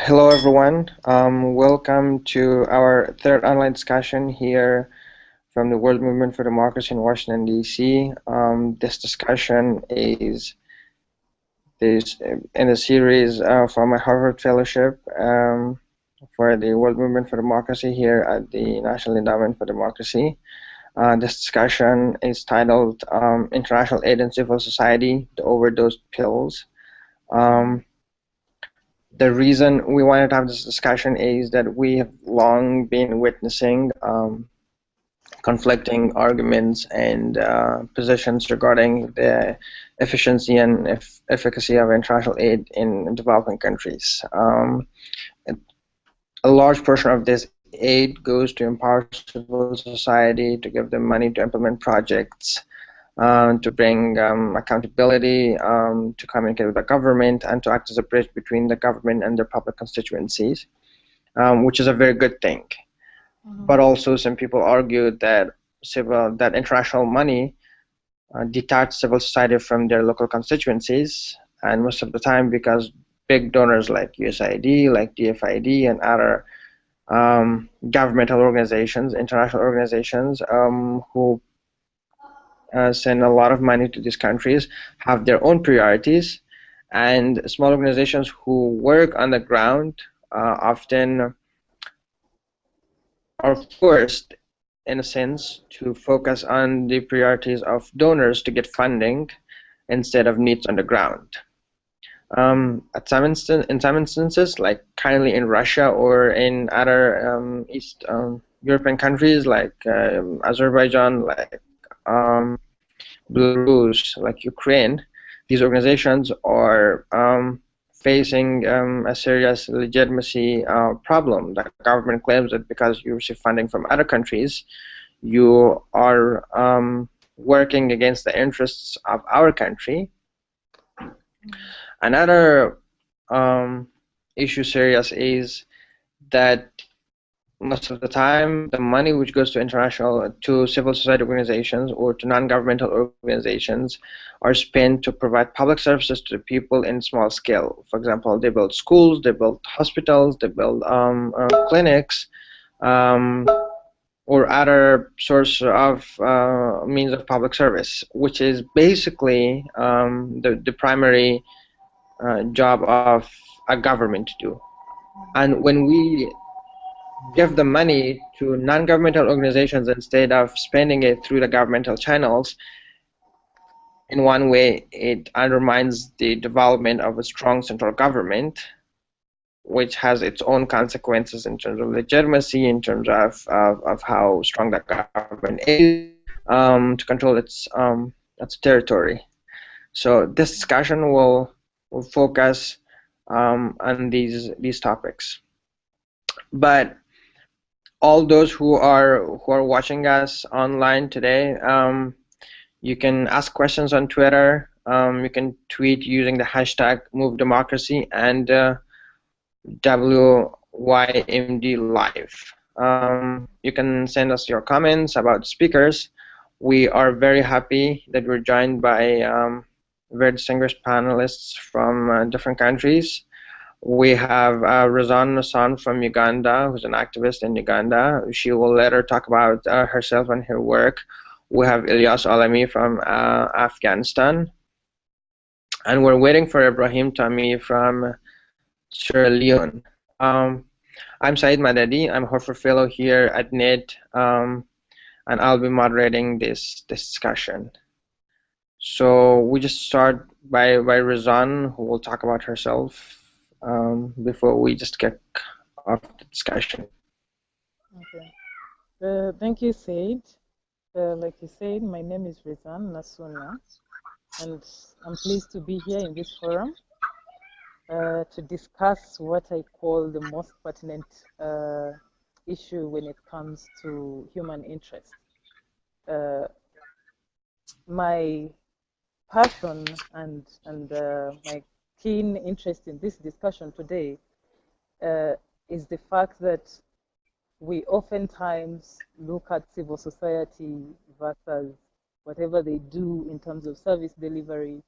Hello, everyone. Welcome to our third online discussion here from the World Movement for Democracy in Washington, D.C. This discussion is in a series from my Hurford Fellowship for the World Movement for Democracy here at the National Endowment for Democracy. This discussion is titled International Aid and Civil Society, the Overdosed Pills. The reason we wanted to have this discussion is that we have long been witnessing conflicting arguments and positions regarding the efficiency and efficacy of international aid in developing countries. A large portion of this aid goes to empower civil society, to give them money to implement projects, to bring accountability, to communicate with the government, and to act as a bridge between the government and their public constituencies, which is a very good thing. But also, some people argue that international money detaches civil society from their local constituencies, and most of the time because big donors like USAID, like DFID, and other governmental organizations, international organizations who send a lot of money to these countries, have their own priorities, and small organizations who work on the ground often are forced, in a sense, to focus on the priorities of donors to get funding instead of needs on the ground. In some instances, like currently in Russia or in other East European countries like Azerbaijan, like Belarus, like Ukraine, these organizations are facing a serious legitimacy problem. The government claims that because you receive funding from other countries, you are working against the interests of our country. Another issue serious is that most of the time, the money which goes to civil society organizations or to non-governmental organizations are spent to provide public services to the people in small scale. For example, they build schools, they build hospitals, they build clinics, or other source of means of public service, which is basically the primary job of a government to do. And when we give the money to non-governmental organizations instead of spending it through the governmental channels, in one way it undermines the development of a strong central government, which has its own consequences in terms of legitimacy, in terms of how strong that government is to control its territory. So this discussion will focus on these topics. But all those who are watching us online today, you can ask questions on Twitter. You can tweet using the hashtag #MoveDemocracy and WYMDLive. You can send us your comments about speakers. We are very happy that we're joined by very distinguished panelists from different countries. We have Razan Nassan from Uganda, who's an activist in Uganda. She will later talk about herself and her work. We have Ilyas Alami from Afghanistan. And we're waiting for Ibrahim Tami from Sierra Leone. I'm Saeed Madadi. I'm a Hurford Fellow here at NID, and I'll be moderating this discussion. So we just start by Razan, who will talk about herself before we just get off the discussion. Okay. Thank you, Said. Like you said, my name is Razan Nasuna, and I'm pleased to be here in this forum to discuss what I call the most pertinent issue when it comes to human interest. My passion and my keen interest in this discussion today is the fact that we oftentimes look at civil society versus whatever they do in terms of service delivery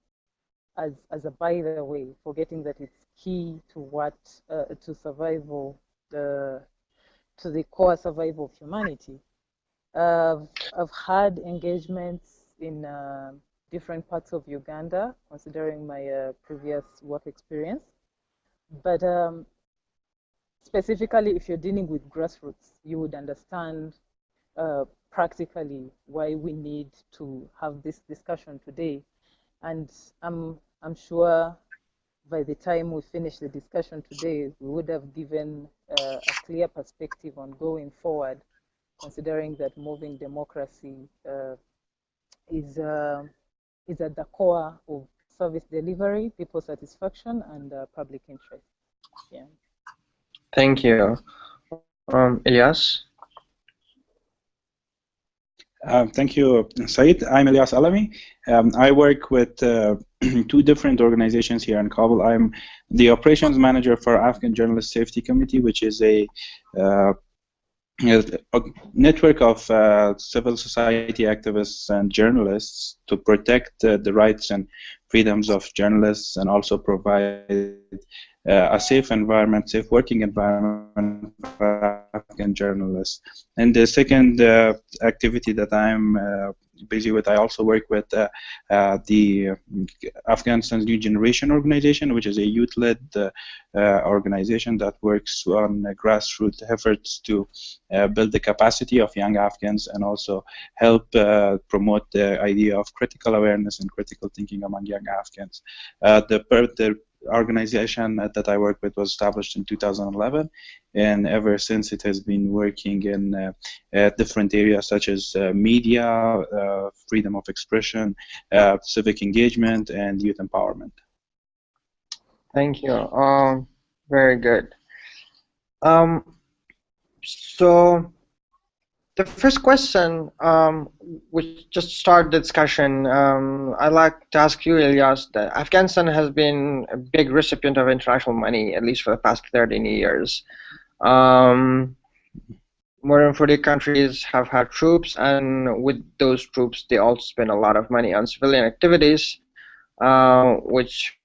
as a by the way, forgetting that it's key to what to survival, to the core survival of humanity. I've had engagements in different parts of Uganda, considering my previous work experience. But specifically, if you're dealing with grassroots, you would understand practically why we need to have this discussion today. And I'm sure by the time we finish the discussion today, we would have given a clear perspective on going forward, considering that moving democracy is at the core of service delivery, people satisfaction, and public interest. Yeah. Thank you. Elias? Thank you, Said. I'm Elias Alami. I work with two different organizations here in Kabul. I'm the operations manager for Afghan Journalist Safety Committee, which is a network of civil society activists and journalists to protect the rights and freedoms of journalists and also provide a safe environment, safe working environment for Afghan journalists. And the second activity that I'm busy with, I also work with the Afghanistan's New Generation Organization, which is a youth-led organization that works on grassroots efforts to build the capacity of young Afghans and also help promote the idea of critical awareness and critical thinking among young Afghans. The organization that I work with was established in 2011, and ever since it has been working in different areas such as media, freedom of expression, civic engagement, and youth empowerment. Thank you. Very good. So the first question, which just start the discussion, I'd like to ask you, Ilyas, that Afghanistan has been a big recipient of international money, at least for the past 13 years. More than 40 countries have had troops, and with those troops, they also spend a lot of money on civilian activities, which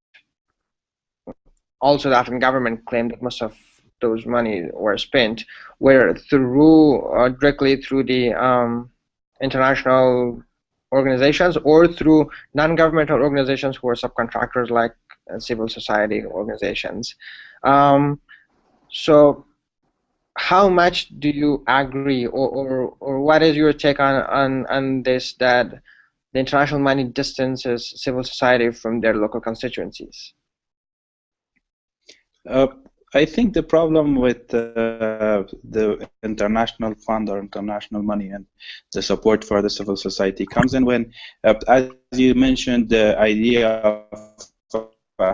also the Afghan government claimed that most of those money were spent were directly through the international organizations or through non-governmental organizations who are subcontractors like civil society organizations. So how much do you agree, or what is your take on this, that the international money distances civil society from their local constituencies? I think the problem with the international fund or international money and the support for the civil society comes in when, as you mentioned, the idea of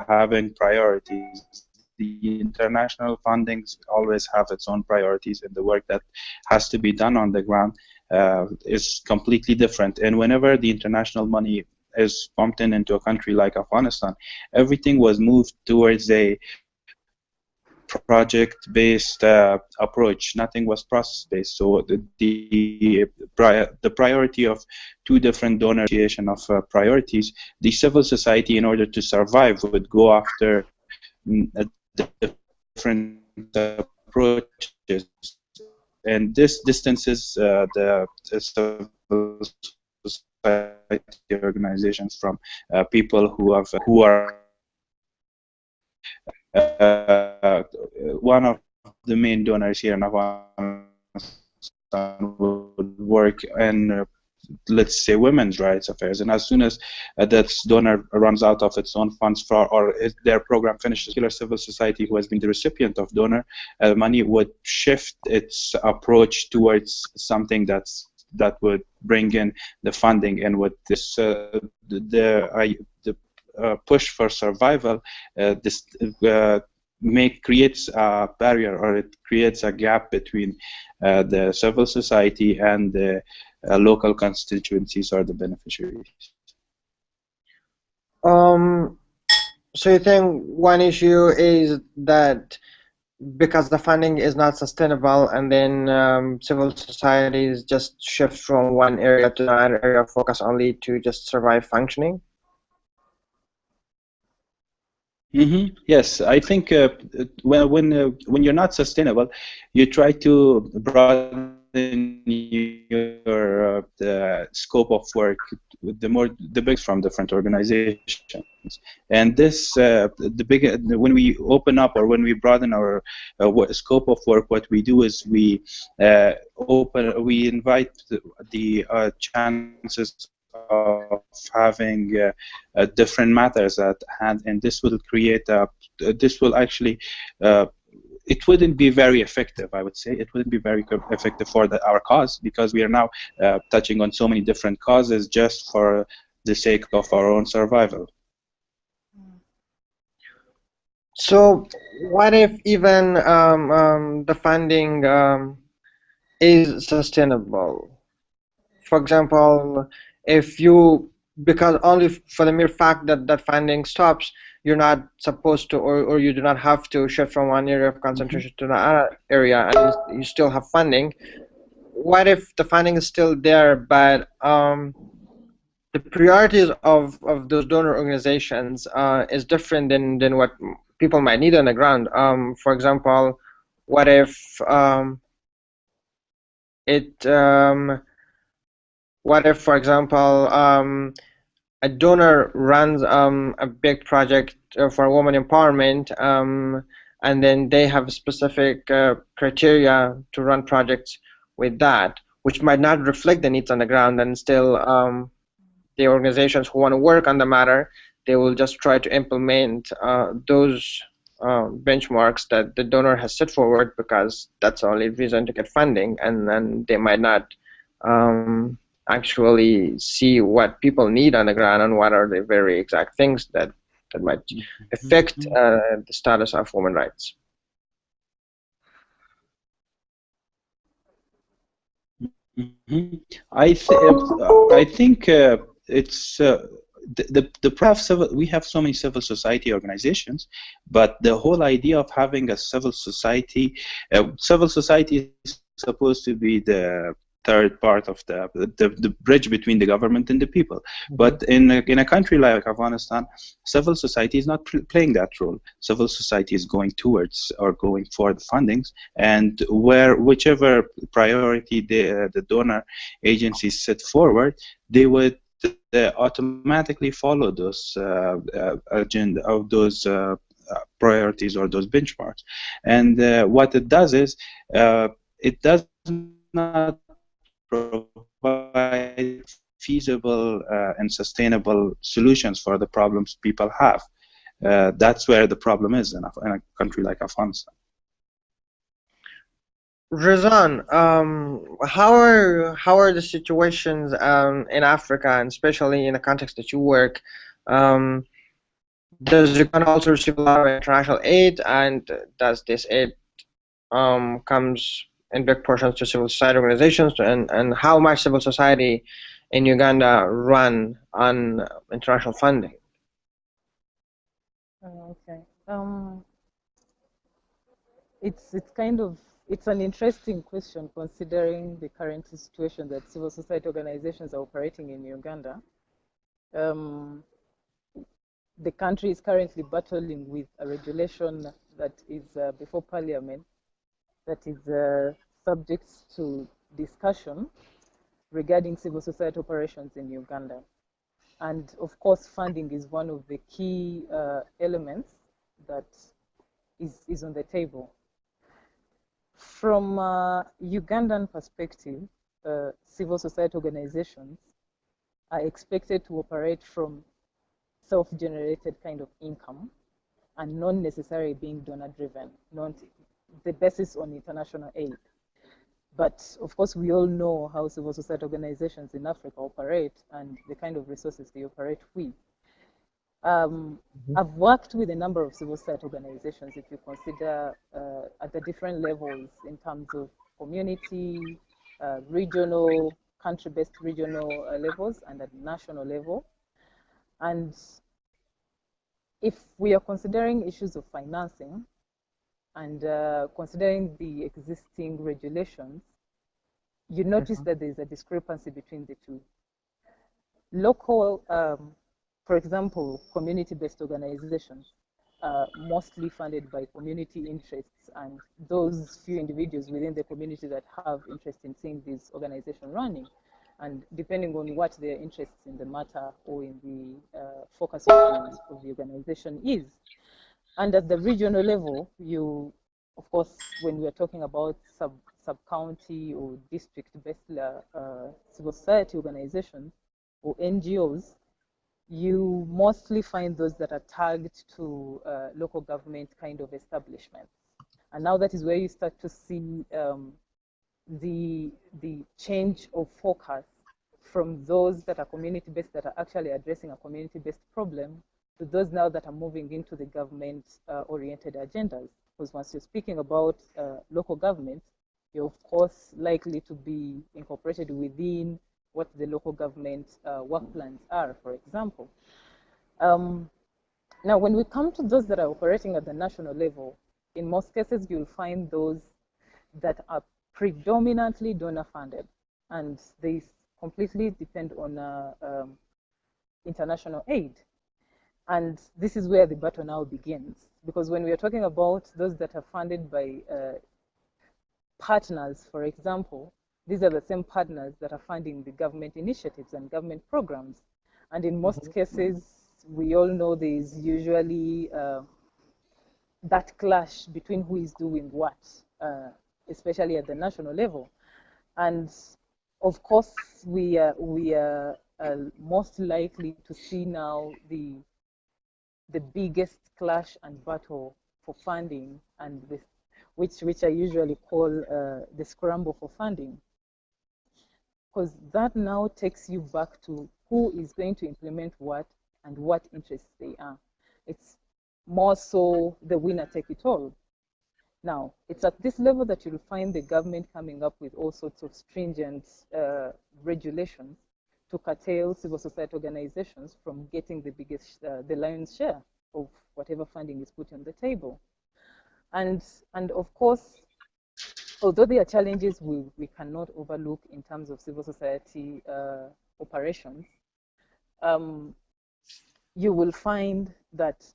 having priorities. The international fundings always have its own priorities, and the work that has to be done on the ground is completely different. And whenever the international money is pumped into a country like Afghanistan, everything was moved towards a project-based approach. Nothing was process-based. So the priority of two different donor association of priorities, the civil society, in order to survive, would go after different approaches, and this distances the civil society organizations from people who are one of the main donors here in Afghanistan would work in, let's say, women's rights affairs, and as soon as that donor runs out of its own funds or their program finishes, civil society who has been the recipient of donor money would shift its approach towards something that would bring in the funding, and with this the push for survival, this creates a barrier, or it creates a gap between the civil society and the local constituencies or the beneficiaries. So you think one issue is that because the funding is not sustainable, and then civil societies just shift from one area to another area, focus only to just survive functioning? Yes, I think when you're not sustainable, you try to broaden your the scope of work the big from different organizations, and this when we open up or when we broaden our scope of work, what we do is we invite the chances of having different matters at hand, and this will create this will actually it wouldn't be very effective. I would say it wouldn't be very effective for our cause, because we are now touching on so many different causes just for the sake of our own survival. So what if even the funding is sustainable? For example, if you, because only for the mere fact that that funding stops, you're not supposed to, or you do not have to shift from one area of concentration to another area, and you still have funding. What if the funding is still there, but the priorities of those donor organizations is different than what people might need on the ground? For example, what if it what if, for example, a donor runs a big project for women empowerment, and then they have specific criteria to run projects with that, which might not reflect the needs on the ground, and still the organizations who want to work on the matter, they will just try to implement those benchmarks that the donor has set forward, because that's the only reason to get funding, and then they might not actually see what people need on the ground and what are the very exact things that might affect the status of women's rights. I think it's we have so many civil society organizations, but the whole idea of having a civil society is supposed to be the third part of the bridge between the government and the people. But in a country like Afghanistan, civil society is not playing that role. Civil society is going towards or going for the fundings, and whichever priority the donor agencies set forward, they would automatically follow those agenda of those priorities or those benchmarks. And what it does is it does not provide feasible and sustainable solutions for the problems people have. That's where the problem is in a country like Afghanistan. Rizan, how are the situations in Africa, and especially in the context that you work? Does Uganda also receive a lot of international aid, and does this aid comes in big portions to civil society organizations, and how much civil society in Uganda run on international funding? Okay. It's an interesting question, considering the current situation that civil society organizations are operating in Uganda. The country is currently battling with a regulation that is before Parliament, that is subject to discussion regarding civil society operations in Uganda. And of course, funding is one of the key elements that is on the table. From Ugandan perspective, civil society organizations are expected to operate from self-generated kind of income and not necessarily being donor-driven, not the basis on international aid. But of course, we all know how civil society organizations in Africa operate and the kind of resources they operate with. I've worked with a number of civil society organizations, if you consider at the different levels in terms of community, regional, country-based regional levels, and at national level. And if we are considering issues of financing and considering the existing regulations, you notice that there's a discrepancy between the two. Local, for example, community-based organizations, mostly funded by community interests and those few individuals within the community that have interest in seeing this organization running. And depending on what their interests in the matter or in the focus of the organization is. And at the regional level, you, of course, when we are talking about sub-county or district-based civil society organizations or NGOs, you mostly find those that are tagged to local government kind of establishments. And now that is where you start to see the change of focus from those that are community-based, that are actually addressing a community-based problem, to those now that are moving into the government-oriented agendas. Because once you're speaking about local government, you're of course likely to be incorporated within what the local government work plans are, for example. Now, when we come to those that are operating at the national level, in most cases, you'll find those that are predominantly donor funded, and they completely depend on international aid. And this is where the battle now begins, because when we are talking about those that are funded by partners, for example, these are the same partners that are funding the government initiatives and government programs. And in most cases, we all know there is usually that clash between who is doing what, especially at the national level. And of course, we are most likely to see now the biggest clash and battle for funding, and with which I usually call the scramble for funding, because that now takes you back to who is going to implement what and what interests they are. It's more so the winner take it all. Now, it's at this level that you'll find the government coming up with all sorts of stringent regulations to curtail civil society organizations from getting the biggest, the lion's share of whatever funding is put on the table. And of course, although there are challenges we cannot overlook in terms of civil society operations, you will find that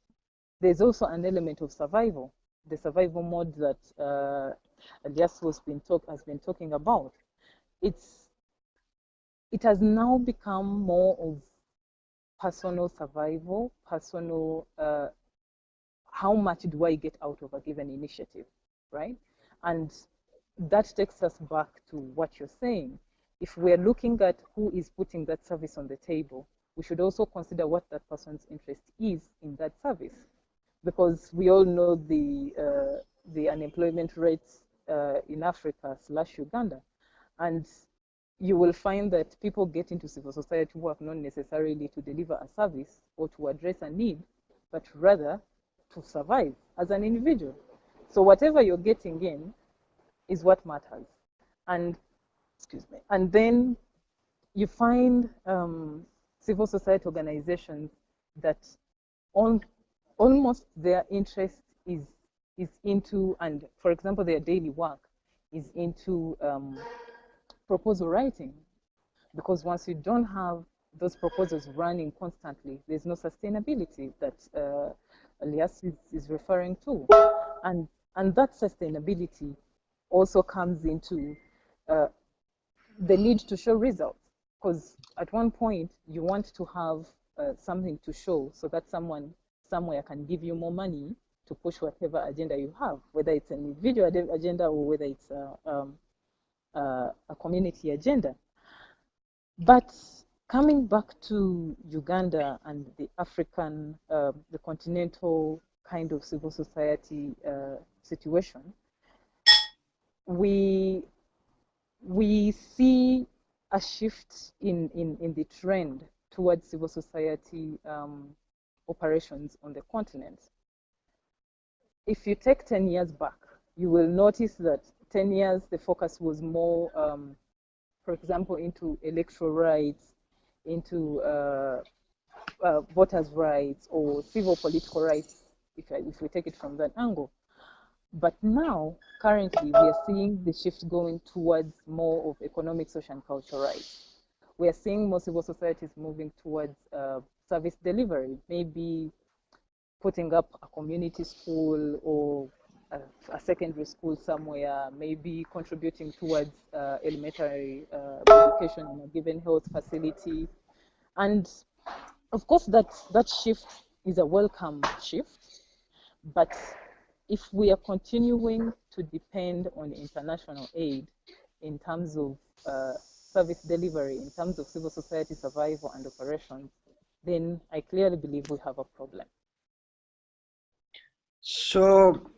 there's also an element of survival, the survival mode that Elias has been talking about. It has now become more of personal survival, personal, how much do I get out of a given initiative, right? And that takes us back to what you're saying. If we're looking at who is putting that service on the table, we should also consider what that person's interest is in that service. Because we all know the unemployment rates in Africa / Uganda. And you will find that people get into civil society work not necessarily to deliver a service or to address a need, but rather to survive as an individual. So whatever you're getting in is what matters. And, excuse me, and then you find civil society organizations that almost their interest is into, and for example, their daily work is into proposal writing. Because once you don't have those proposals running constantly, there's no sustainability that Elias is referring to. And that sustainability also comes into the need to show results. Because at one point, you want to have something to show so that someone somewhere can give you more money to push whatever agenda you have, whether it's an individual agenda or whether it's a community agenda. But coming back to Uganda and the African, the continental kind of civil society situation, we see a shift in the trend towards civil society operations on the continent. If you take 10 years back, you will notice that 10 years, the focus was more, for example, into electoral rights, into voters' rights or civil political rights, if we take it from that angle. But now, currently, we are seeing the shift going towards more of economic, social, and cultural rights. We are seeing more civil societies moving towards service delivery, maybe putting up a community school or a secondary school somewhere, maybe contributing towards elementary education in a given health facility. And of course, that shift is a welcome shift. But if we are continuing to depend on international aid in terms of service delivery, in terms of civil society survival and operations, then I clearly believe we have a problem. So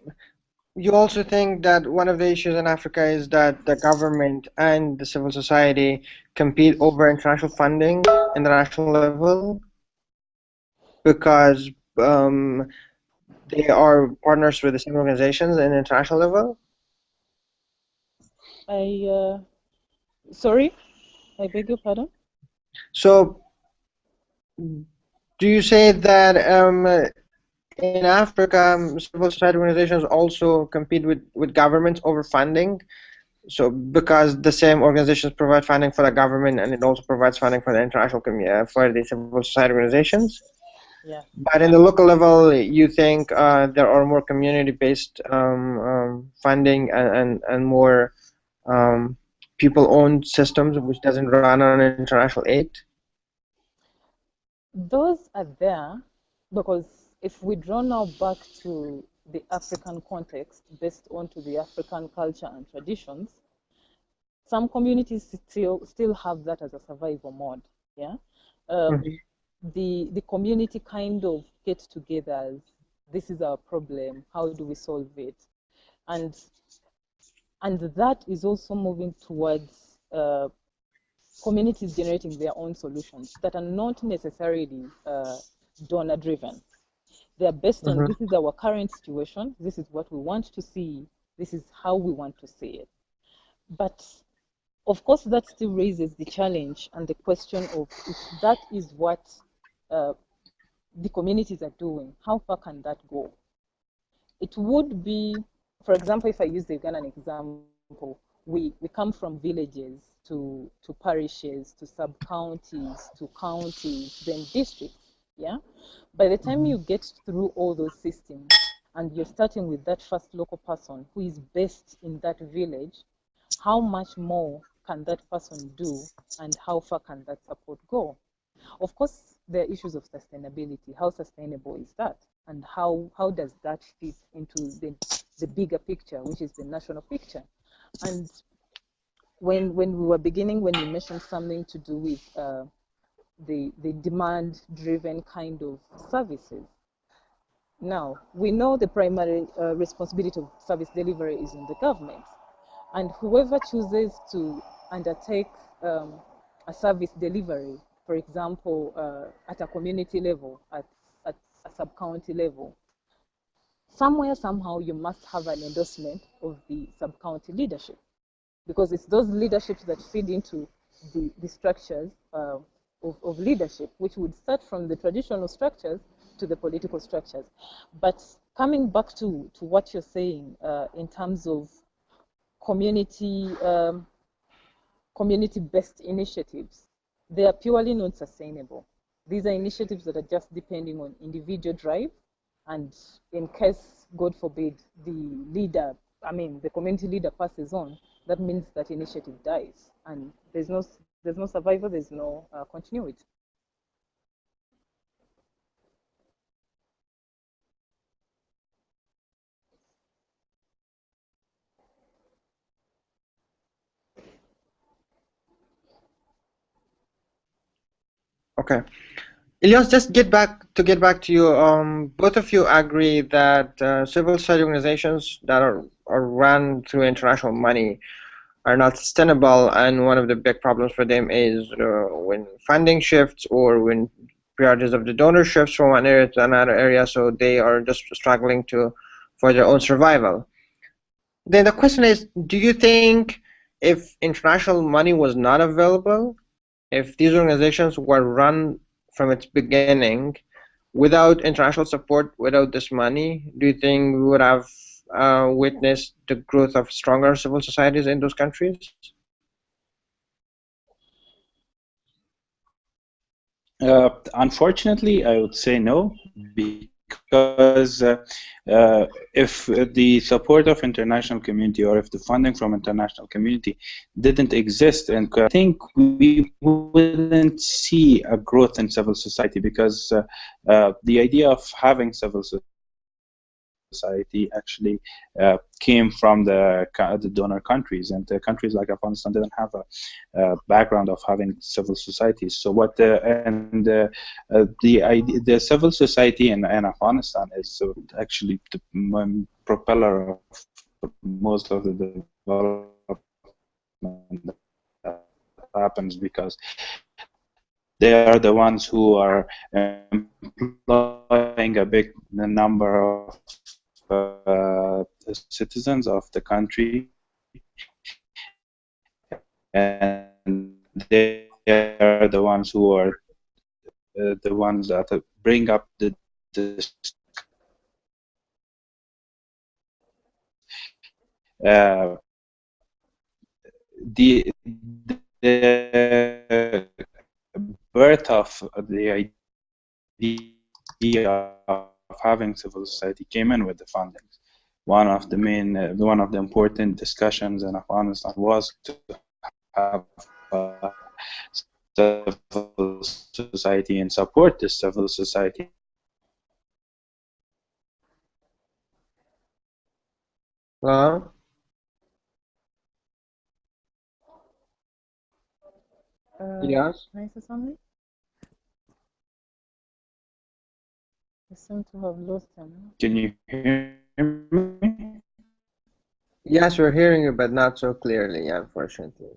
you also think that one of the issues in Africa is that the government and the civil society compete over international funding, international level, because they are partners with the same organizations in international level? Sorry, I beg your pardon? So do you say that in Africa, civil society organizations also compete with governments over funding? So because the same organizations provide funding for the government and it also provides funding for the international for the civil society organizations. Yeah. But in the local level, you think there are more community-based funding and more people-owned systems which doesn't run on international aid? Those are there because if we draw now back to the African context, based onto the African culture and traditions, some communities still have that as a survival mode. Yeah, the community kind of get-togethers. This is our problem. How do we solve it? And that is also moving towards communities generating their own solutions that are not necessarily donor-driven. They are based on this is our current situation, this is what we want to see, this is how we want to see it. But of course, that still raises the challenge and the question of if that is what the communities are doing, how far can that go? It would be, for example, if I use the Ugandan example, we come from villages to parishes, to sub-counties, to counties, then districts, yeah? By the time you get through all those systems and you're starting with that first local person who is based in that village, how much more can that person do and how far can that support go? Of course, there are issues of sustainability. How sustainable is that? And how does that fit into the bigger picture, which is the national picture? And when we were beginning, when you mentioned something to do with the demand-driven kind of services, now we know the primary responsibility of service delivery is in the government, and whoever chooses to undertake a service delivery, for example, at a community level, at a sub-county level, somewhere, somehow, you must have an endorsement of the sub-county leadership, because it's those leaderships that feed into the structures of leadership, which would start from the traditional structures to the political structures. But coming back to what you're saying in terms of community-based initiatives, they are purely not sustainable. These are initiatives that are just depending on individual drive, and in case, God forbid, the community leader passes on, that means that initiative dies, and there's no survival, there's no continuity. Okay. Ilyas, just get back to you. Both of you agree that civil society organizations that are run through international money are not sustainable, and one of the big problems for them is when funding shifts or when priorities of the donor shifts from one area to another area, so they are just struggling for their own survival. Then the question is, do you think if international money was not available, if these organizations were run from its beginning without international support, without this money, do you think we would have witnessed the growth of stronger civil societies in those countries? Unfortunately, I would say no, because because if the support of international community or if the funding from international community didn't exist, and I think we wouldn't see a growth in civil society, because the idea of having civil society actually came from the donor countries, and the countries like Afghanistan didn't have a background of having civil societies. So what the civil society in Afghanistan is actually the propeller of most of the development that happens, because they are the ones who are employing a big number of citizens of the country, and they are the ones who are the ones that bring up the the birth of the idea of having civil society came in with the fundings. One of the important discussions in Afghanistan was to have a civil society and support the civil society. Hello? Yes. Can I say something? I seem to have lost him. Can you hear me? Yes, we're hearing you, but not so clearly, unfortunately.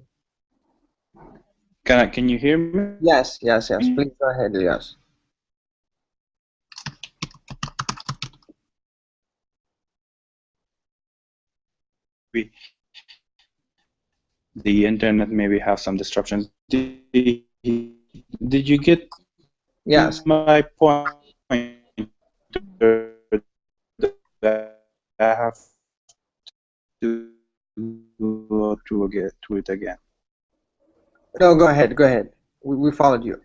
Can you hear me? Yes. Please go ahead, Elias. The internet maybe have some disruptions. Did you get Yes. my point? That I have to go through it again. No, go ahead. We followed you.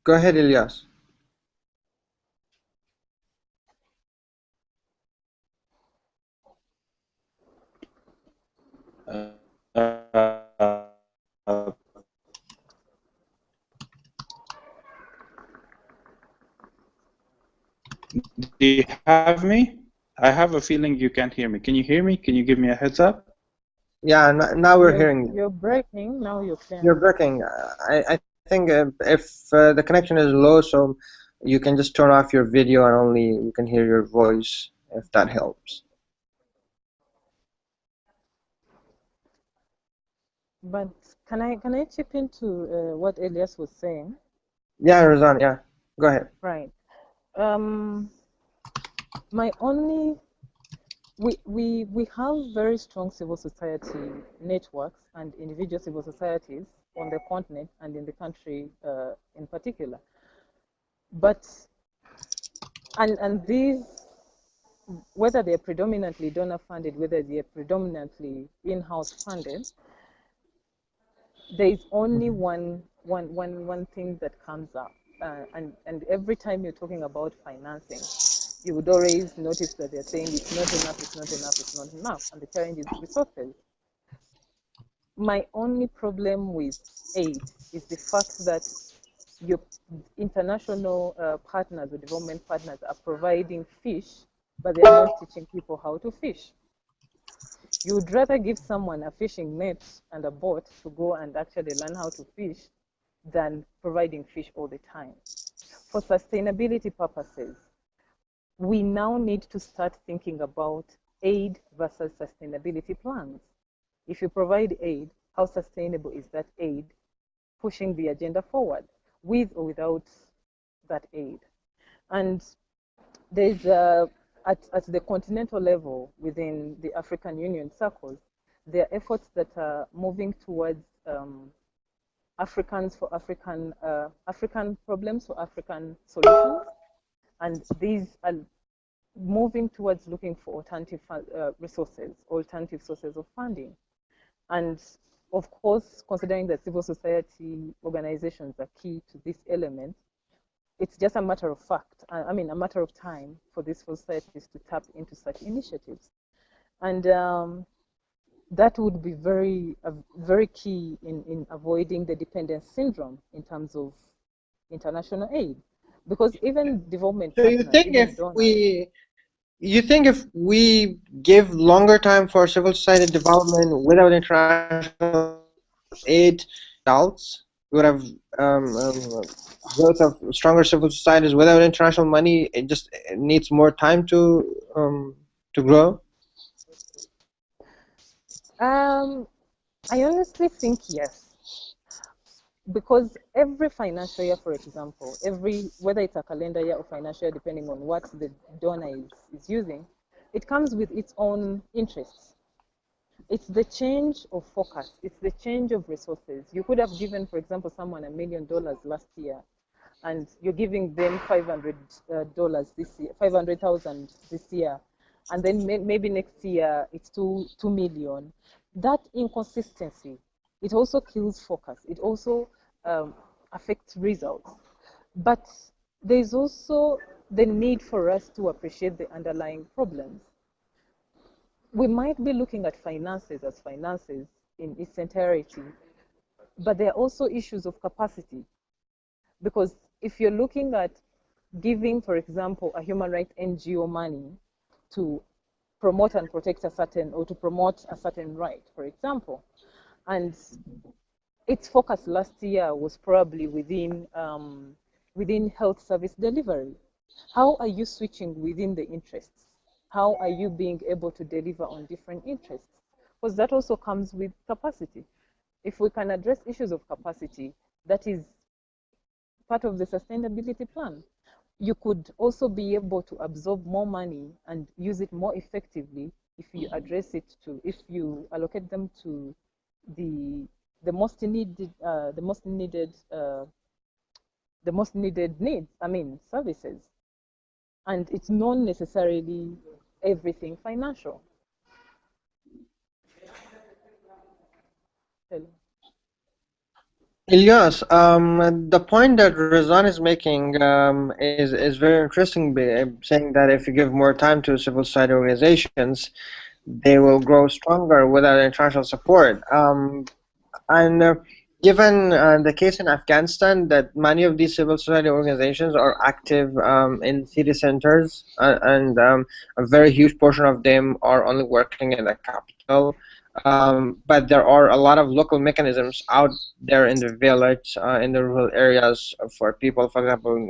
Go ahead, Elias. Do you have me? I have a feeling you can't hear me. Can you hear me? Can you give me a heads up? Yeah, now we're hearing you. You're breaking. Now you can. You're breaking. I think if the connection is low, so you can just turn off your video and only you can hear your voice, if that helps. But can I chip into what Elias was saying? Yeah, Razan, yeah. Go ahead. Right. My only we have very strong civil society networks and individual civil societies on the continent and in the country in particular. But and these, whether they're predominantly donor funded, whether they're predominantly in-house funded, there is only one thing that comes up, and every time you're talking about financing, you would always notice that they're saying it's not enough, and the challenge is resources. My only problem with aid is the fact that your international partners or development partners are providing fish, but they are not teaching people how to fish. You would rather give someone a fishing net and a boat to go and actually learn how to fish than providing fish all the time. For sustainability purposes, we now need to start thinking about aid versus sustainability plans. If you provide aid, how sustainable is that aid pushing the agenda forward, with or without that aid? And there's at the continental level within the African Union circles, there are efforts that are moving towards Africans for African problems for African solutions, and these are moving towards looking for alternative resources, alternative sources of funding. And of course, considering that civil society organizations are key to this element, it's just a matter of fact, I mean, a matter of time for these societies to tap into such initiatives. And that would be very key in avoiding the dependence syndrome in terms of international aid. Because even development So partners, even donors, you think if we give longer time for civil society development without international aid, results, we would have growth of stronger civil societies without international money. It just needs more time to grow. I honestly think yes. Because every financial year, for example, whether it's a calendar year or financial year, depending on what the donor is using, it comes with its own interests. It's the change of focus. It's the change of resources. You could have given, for example, someone $1 million last year, and you're giving them $500 this year, 500,000 this year, and then maybe next year it's 2 million. That inconsistency, it also kills focus. It also affects results. But there's also the need for us to appreciate the underlying problems. We might be looking at finances as finances in its entirety, but there are also issues of capacity. Because if you're looking at giving, for example, a human rights NGO money to promote and protect a certain, or to promote a certain right, for example, and its focus last year was probably within health service delivery. How are you switching within the interests? How are you being able to deliver on different interests? Because that also comes with capacity. If we can address issues of capacity, that is part of the sustainability plan. You could also be able to absorb more money and use it more effectively if you address it to, if you allocate them to the most needed needs, I mean, services. And it's not necessarily everything financial. Hello. Ilyas, the point that Razan is making is very interesting, saying that if you give more time to civil society organizations, they will grow stronger without international support. And given the case in Afghanistan, that many of these civil society organizations are active in city centers, and a very huge portion of them are only working in the capital. But there are a lot of local mechanisms out there in the village, in the rural areas for people, for example,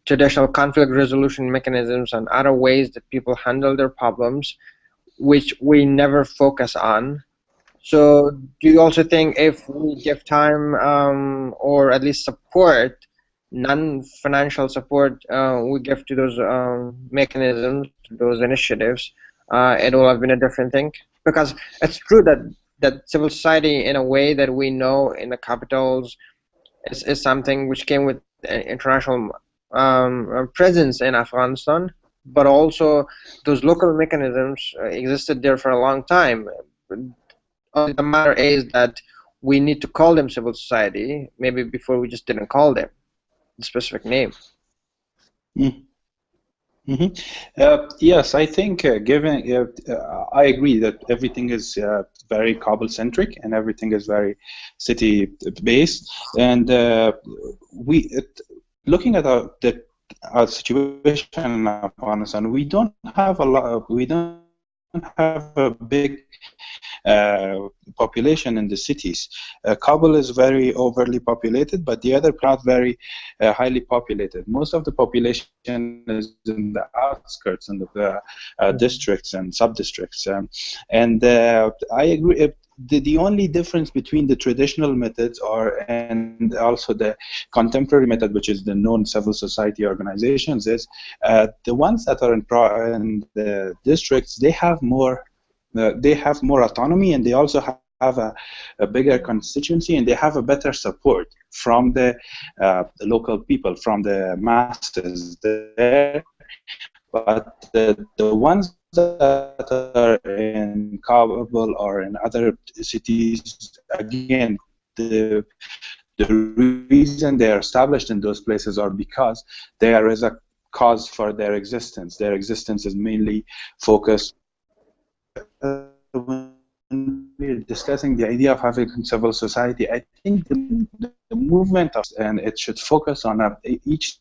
traditional conflict resolution mechanisms and other ways that people handle their problems, which we never focus on. So do you also think if we give time or at least support, non-financial support, we give to those mechanisms, to those initiatives, it will have been a different thing? Because it's true that civil society, in a way that we know in the capitals, is something which came with international presence in Afghanistan, but also those local mechanisms existed there for a long time. The matter is that we need to call them civil society. Maybe before we just didn't call them the specific name. Yes, I think I agree that everything is very Kabul-centric and everything is very city-based. And looking at our situation in Afghanistan, we don't have a big population in the cities. Kabul is very overly populated, but the other part very highly populated. Most of the population is in the outskirts and the districts and sub-districts. And I agree. The only difference between the traditional methods and also the contemporary method, which is the known civil society organizations, is the ones that are in the districts, they have more autonomy, and they also have a bigger constituency, and they have a better support from the local people, from the masses there. But the ones that are in Kabul or in other cities, again, the reason they are established in those places are because there is a cause for their existence. Their existence is mainly focused. When we're discussing the idea of having civil society, I think the movement of, and it should focus on each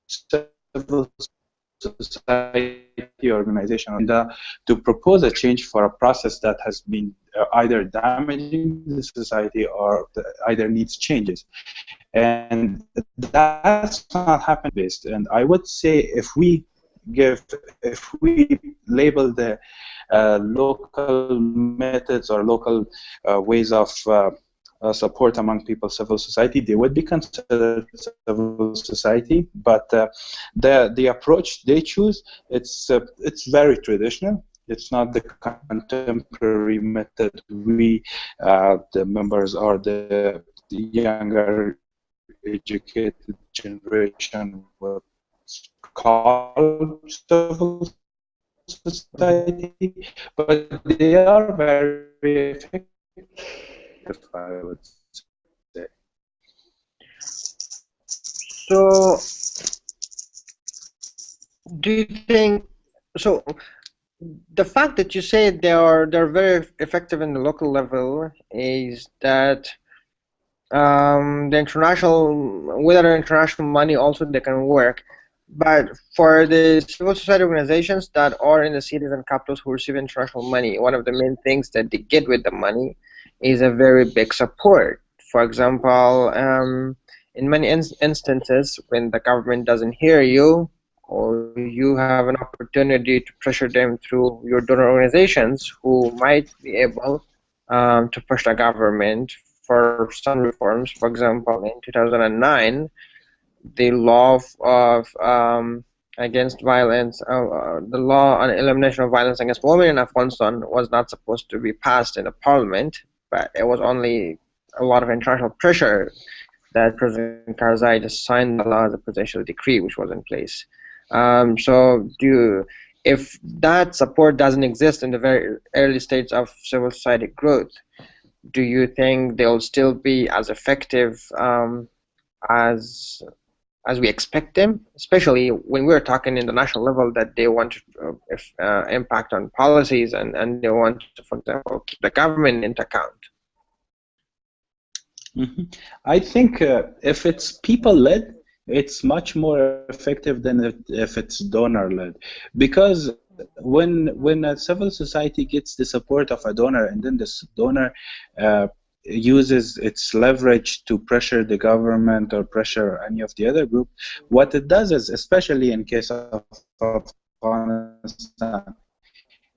civil society organization to propose a change for a process that has been either damaging the society or either needs changes. And that's not happening based. And I would say if we label the local methods or local ways of support among people, civil society, they would be considered civil society. But the approach they choose, it's very traditional. It's not the contemporary method we, the members or the younger educated generation would call civil society, but they are very effective, I would say. So, do you think so? The fact that you say they're very effective in the local level is that the international, whether international money also they can work, but for the civil society organizations that are in the cities and capitals who receive international money, one of the main things that they get with the money is a very big support. For example, in many instances, when the government doesn't hear you, or you have an opportunity to pressure them through your donor organizations who might be able to push the government for some reforms. For example, in 2009, the law of against violence, the law on elimination of violence against women in Afghanistan was not supposed to be passed in the parliament, but it was only a lot of international pressure that President Karzai just signed the law as a presidential decree, which was in place. So if that support doesn't exist in the very early stage of civil society growth, do you think they'll still be as effective as we expect them, especially when we're talking in the national level that they want to impact on policies and they want to, for example, keep the government into account? Mm-hmm. I think if it's people-led, it's much more effective than if it's donor-led, because when a civil society gets the support of a donor, and then this donor uses its leverage to pressure the government or pressure any of the other group, what it does is, especially in case of Afghanistan,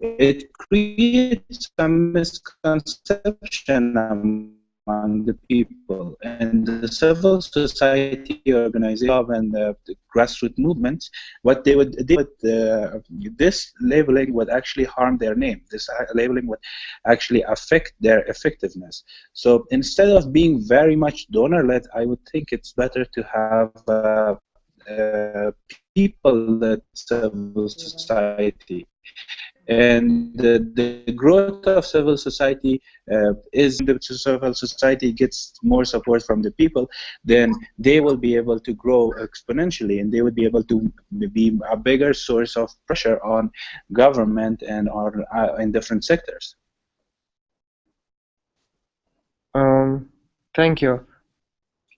it creates a misconception among the people, and the civil society organization and the grassroots movements, what they would this labeling would actually harm their name. This labeling would actually affect their effectiveness. So instead of being very much donor-led, I would think it's better to have people-led civil society. And the growth of civil society is the civil society gets more support from the people, then they will be able to grow exponentially, and they would be able to be a bigger source of pressure on government and on in different sectors. Thank you,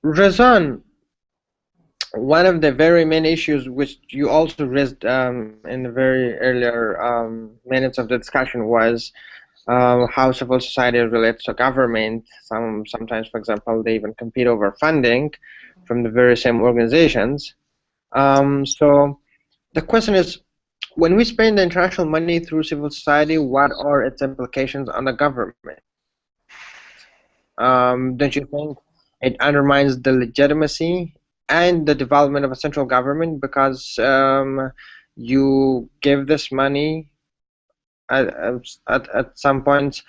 Razan. One of the very main issues which you also raised in the very earlier minutes of the discussion was how civil society relates to government. Sometimes, for example, they even compete over funding from the very same organizations. So the question is, when we spend the international money through civil society, what are its implications on the government? Don't you think it undermines the legitimacy and the development of a central government, because you give this money at some point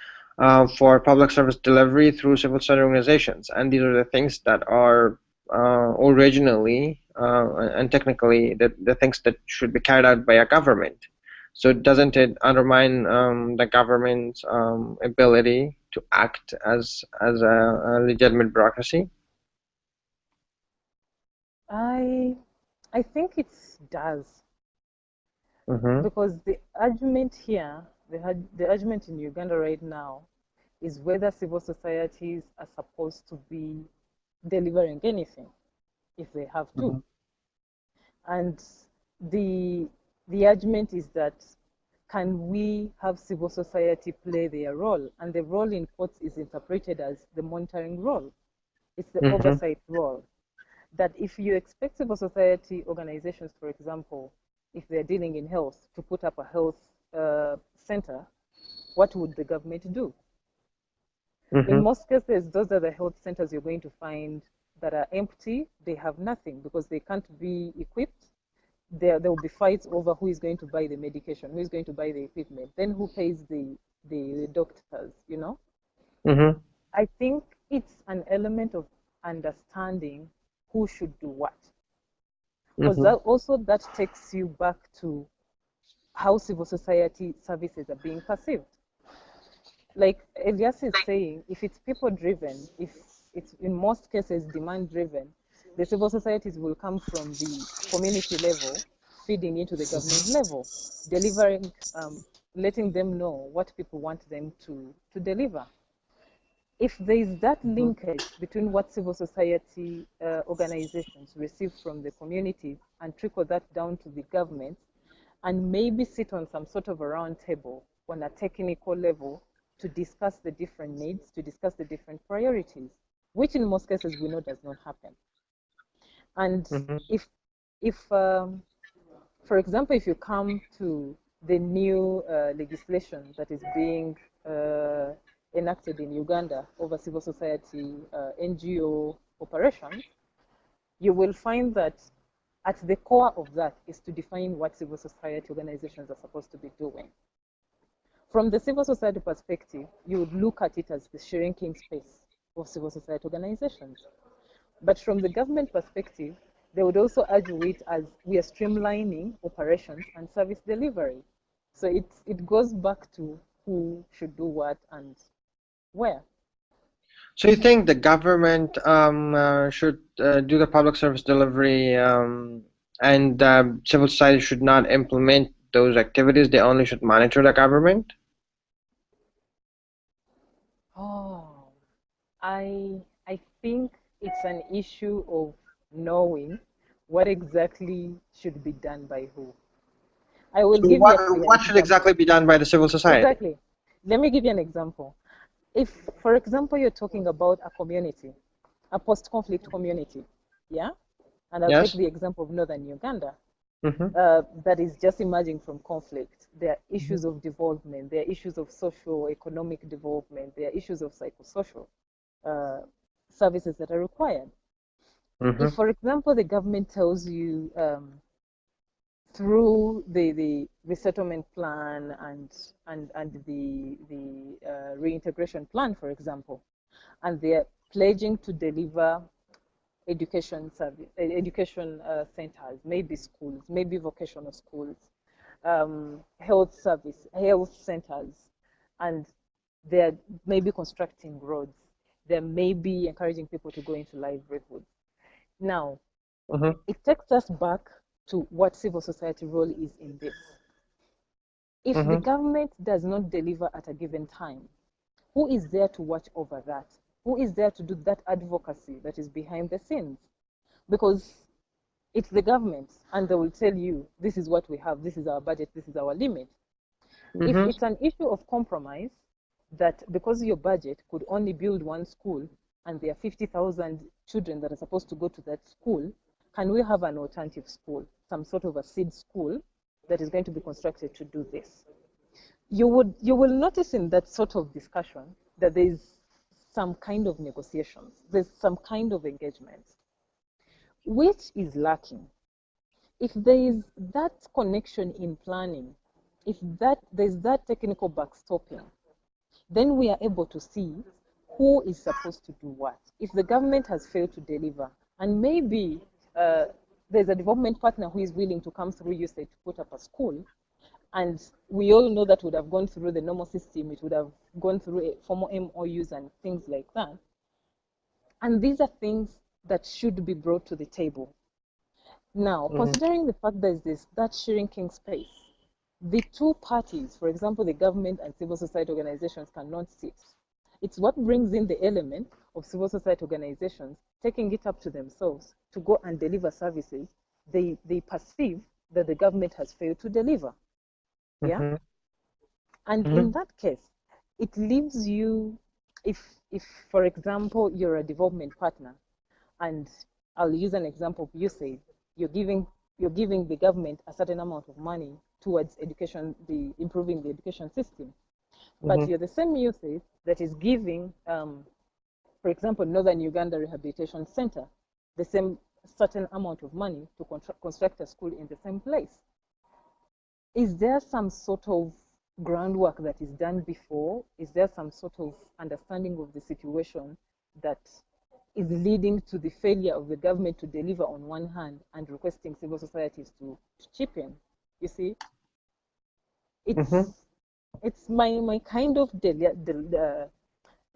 for public service delivery through civil society organizations, and these are the things that are originally and technically the things that should be carried out by a government. So doesn't it undermine the government's ability to act as a legitimate bureaucracy? I think it does, Mm-hmm. because the argument here, the argument in Uganda right now, is whether civil societies are supposed to be delivering anything if they have to. Mm-hmm. And the argument is that, can we have civil society play their role? And the role in quotes is interpreted as the monitoring role. It's the Mm-hmm. oversight role. That if you expect civil society organizations, for example, if they're dealing in health, to put up a health center, what would the government do? Mm-hmm. In most cases, those are the health centers you're going to find that are empty. They have nothing because they can't be equipped. There will be fights over who is going to buy the medication, who is going to buy the equipment, then who pays the doctors, you know? Mm-hmm. I think it's an element of understanding who should do what. Because Mm-hmm. that takes you back to how civil society services are being perceived. Like Elias is saying, if it's people driven, if it's in most cases demand driven, the civil societies will come from the community level, feeding into the government level, delivering, letting them know what people want them to deliver. If there is that linkage between what civil society organizations receive from the community and trickle that down to the government, and maybe sit on some sort of a round table on a technical level to discuss the different needs, to discuss the different priorities, which in most cases we know does not happen. And Mm-hmm. if for example, if you come to the new legislation that is being enacted in Uganda over civil society NGO operations, you will find that at the core of that is to define what civil society organizations are supposed to be doing. From the civil society perspective, you would look at it as the shrinking space of civil society organizations. But from the government perspective, they would also argue it as we are streamlining operations and service delivery. So it goes back to who should do what and where. So you think the government should do the public service delivery, and civil society should not implement those activities? They only should monitor the government? Oh, I think it's an issue of knowing what exactly should be done by who. I will So give you a clear what should example. exactly be done by the civil society? Exactly. Let me give you an example. If, for example, you're talking about a community, a post-conflict community, yeah? And I'll take Yes. the example of northern Uganda, Mm-hmm. that is just emerging from conflict. There are Mm-hmm. issues of development, there are issues of socio-economic development, there are issues of psychosocial uh, services that are required. If, Mm-hmm. for example, the government tells you through the resettlement plan and the reintegration plan, for example, and they're pledging to deliver education service, education centers, maybe schools, maybe vocational schools, health centers, and they're maybe constructing roads. They may be encouraging people to go into livelihoods. Now, Mm-hmm. it takes us back to what civil society role is in this. If the Mm-hmm. government does not deliver at a given time, who is there to watch over that? Who is there to do that advocacy that is behind the scenes? Because it's the government, and they will tell you, this is what we have, this is our budget, this is our limit. If Mm-hmm. it's an issue of compromise, that because your budget could only build one school and there are 50,000 children that are supposed to go to that school, can we have an alternative school, some sort of a seed school that is going to be constructed to do this? You will notice in that sort of discussion that there's some kind of negotiations, there's some kind of engagement, which is lacking. If there is that connection in planning, if there's that technical backstopping, then we are able to see who is supposed to do what. If the government has failed to deliver, and maybe there's a development partner who is willing to come through USAID to put up a school, and we all know that would have gone through the normal system, it would have gone through formal MOUs and things like that. And these are things that should be brought to the table. Now, considering the fact that there's that shrinking space, the two parties, for example, the government and civil society organizations, cannot sit. It's what brings in the element of civil society organizations taking it up to themselves to go and deliver services they perceive that the government has failed to deliver. Yeah? And in that case, it leaves you, if for example, you're a development partner, and I'll use an example of USAID, you're giving the government a certain amount of money towards education, improving the education system. But you're the same USAID that is giving, for example, Northern Uganda Rehabilitation Center, the same certain amount of money to construct a school in the same place. Is there some sort of groundwork that is done before? Is there some sort of understanding of the situation that is leading to the failure of the government to deliver on one hand and requesting civil societies to chip in? You see, it's my kind of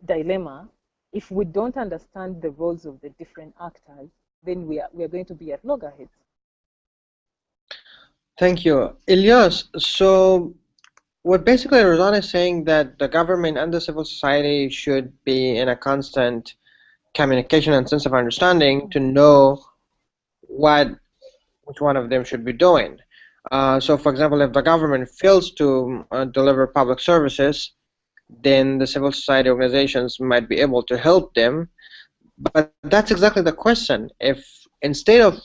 dilemma. If we don't understand the roles of the different actors, then we are going to be at loggerheads. Thank you, Ilyas. So what basically Razan is saying, that the government and the civil society should be in a constant communication and sense of understanding to know which one of them should be doing. So for example, if the government fails to deliver public services, then the civil society organizations might be able to help them. But that's exactly the question. If instead of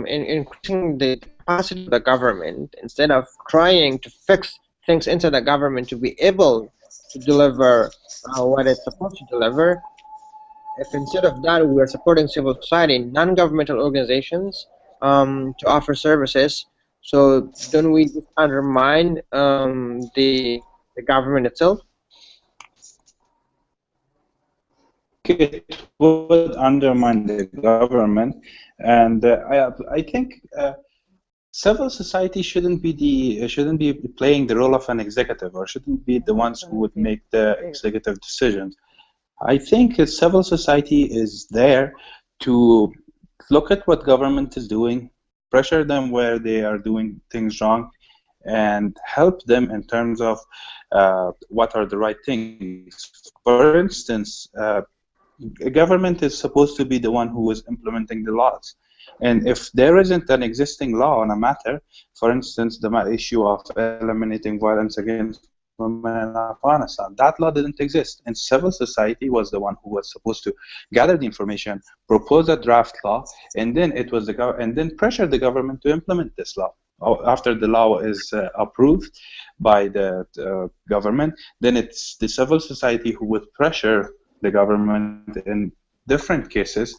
increasing the capacity of the government, instead of trying to fix things into the government to be able to deliver what it's supposed to deliver, if instead of that we are supporting civil society, non-governmental organizations to offer services, so don't we just undermine the government itself? It would undermine the government, and I think civil society shouldn't be playing the role of an executive, or shouldn't be the ones who would make the executive decisions. I think civil society is there to look at what government is doing, pressure them where they are doing things wrong, and help them in terms of what are the right things. For instance, government is supposed to be the one who is implementing the laws. And if there isn't an existing law on a matter, for instance, the issue of eliminating violence against women in Afghanistan, that law didn't exist. And civil society was the one who was supposed to gather the information, propose a draft law, and then it was and then pressure the government to implement this law. After the law is approved by the government, then it's the civil society who would pressure the government in different cases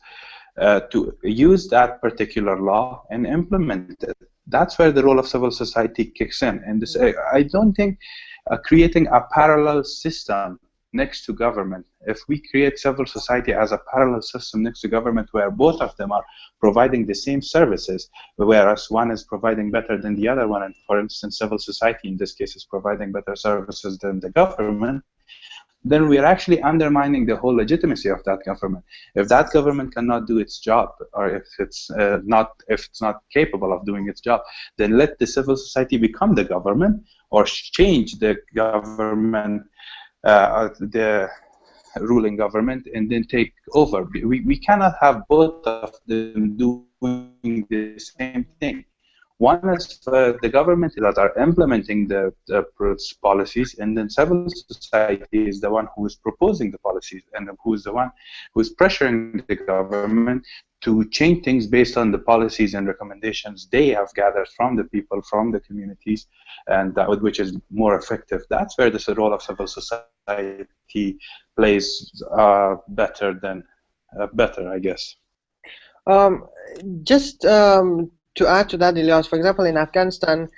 to use that particular law and implement it. That's where the role of civil society kicks in. And this, I don't think creating a parallel system next to government, if we create civil society as a parallel system next to government where both of them are providing the same services, whereas one is providing better than the other one, and for instance civil society in this case is providing better services than the government, then we are actually undermining the whole legitimacy of that government. If that government cannot do its job, or if it's not capable of doing its job, then let the civil society become the government, or change the government, the ruling government, and then take over. We cannot have both of them doing the same thing. One is the government that are implementing the policies, and then civil society is the one who is proposing the policies, and who is the one who is pressuring the government to change things based on the policies and recommendations they have gathered from the people, from the communities, and that which is more effective. That's where the role of civil society plays better, I guess. To add to that, Ilyas, for example, in Afghanistan,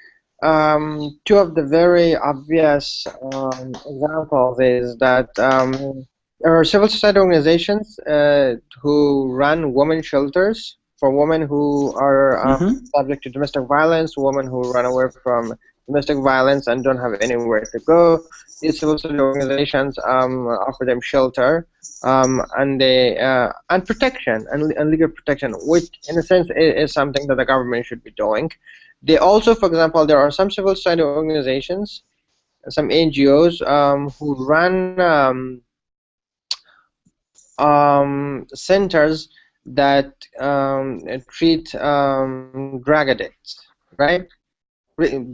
two of the very obvious examples is that there are civil society organizations who run women shelters for women who are Mm-hmm. subject to domestic violence, women who run away from domestic violence and don't have anywhere to go. These civil society organizations offer them shelter and protection and legal protection, which in a sense is something that the government should be doing. They also, for example, there are some civil society organizations, some NGOs who run centers that treat drug addicts, right?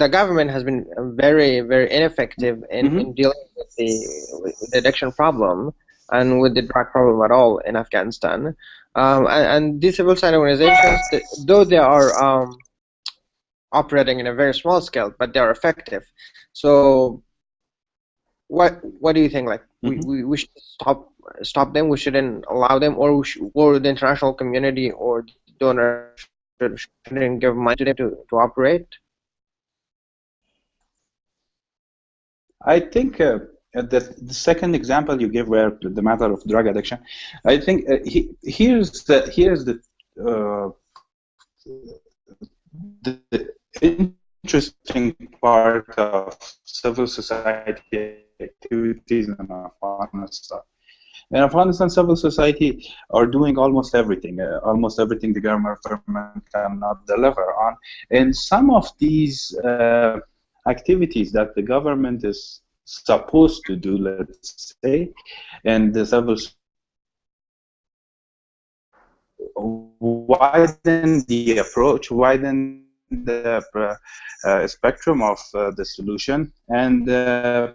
The government has been very, very ineffective in Mm-hmm. dealing with the addiction problem and with the drug problem at all in Afghanistan. And these civil society organizations, though they are operating in a very small scale, but they are effective. So what do you think? Like we should stop them. We shouldn't allow them, or the international community or donors shouldn't give money to them to operate. I think the second example you give, where the matter of drug addiction, I think uh, the interesting part of civil society activities in Afghanistan. In Afghanistan, civil society are doing almost everything the government cannot deliver on. And some of these activities that the government is supposed to do, let's say, and the civil widen the approach, widen the spectrum of the solution, and the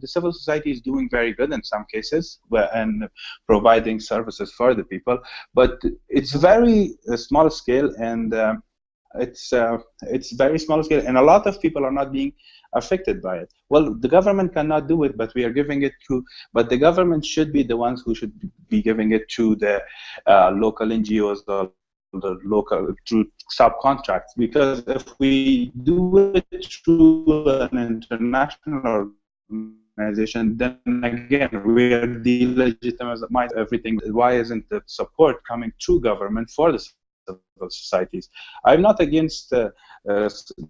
civil society is doing very good in some cases and providing services for the people, but it's very small scale, and it's very small scale, and a lot of people are not being affected by it. Well, the government cannot do it, but we are giving it to. But the government should be the ones who should be giving it to the local NGOs or the local through subcontracts. Because if we do it through an international organization, then again we are delegitimizing everything. Why isn't the support coming through government for the civil societies? I'm not against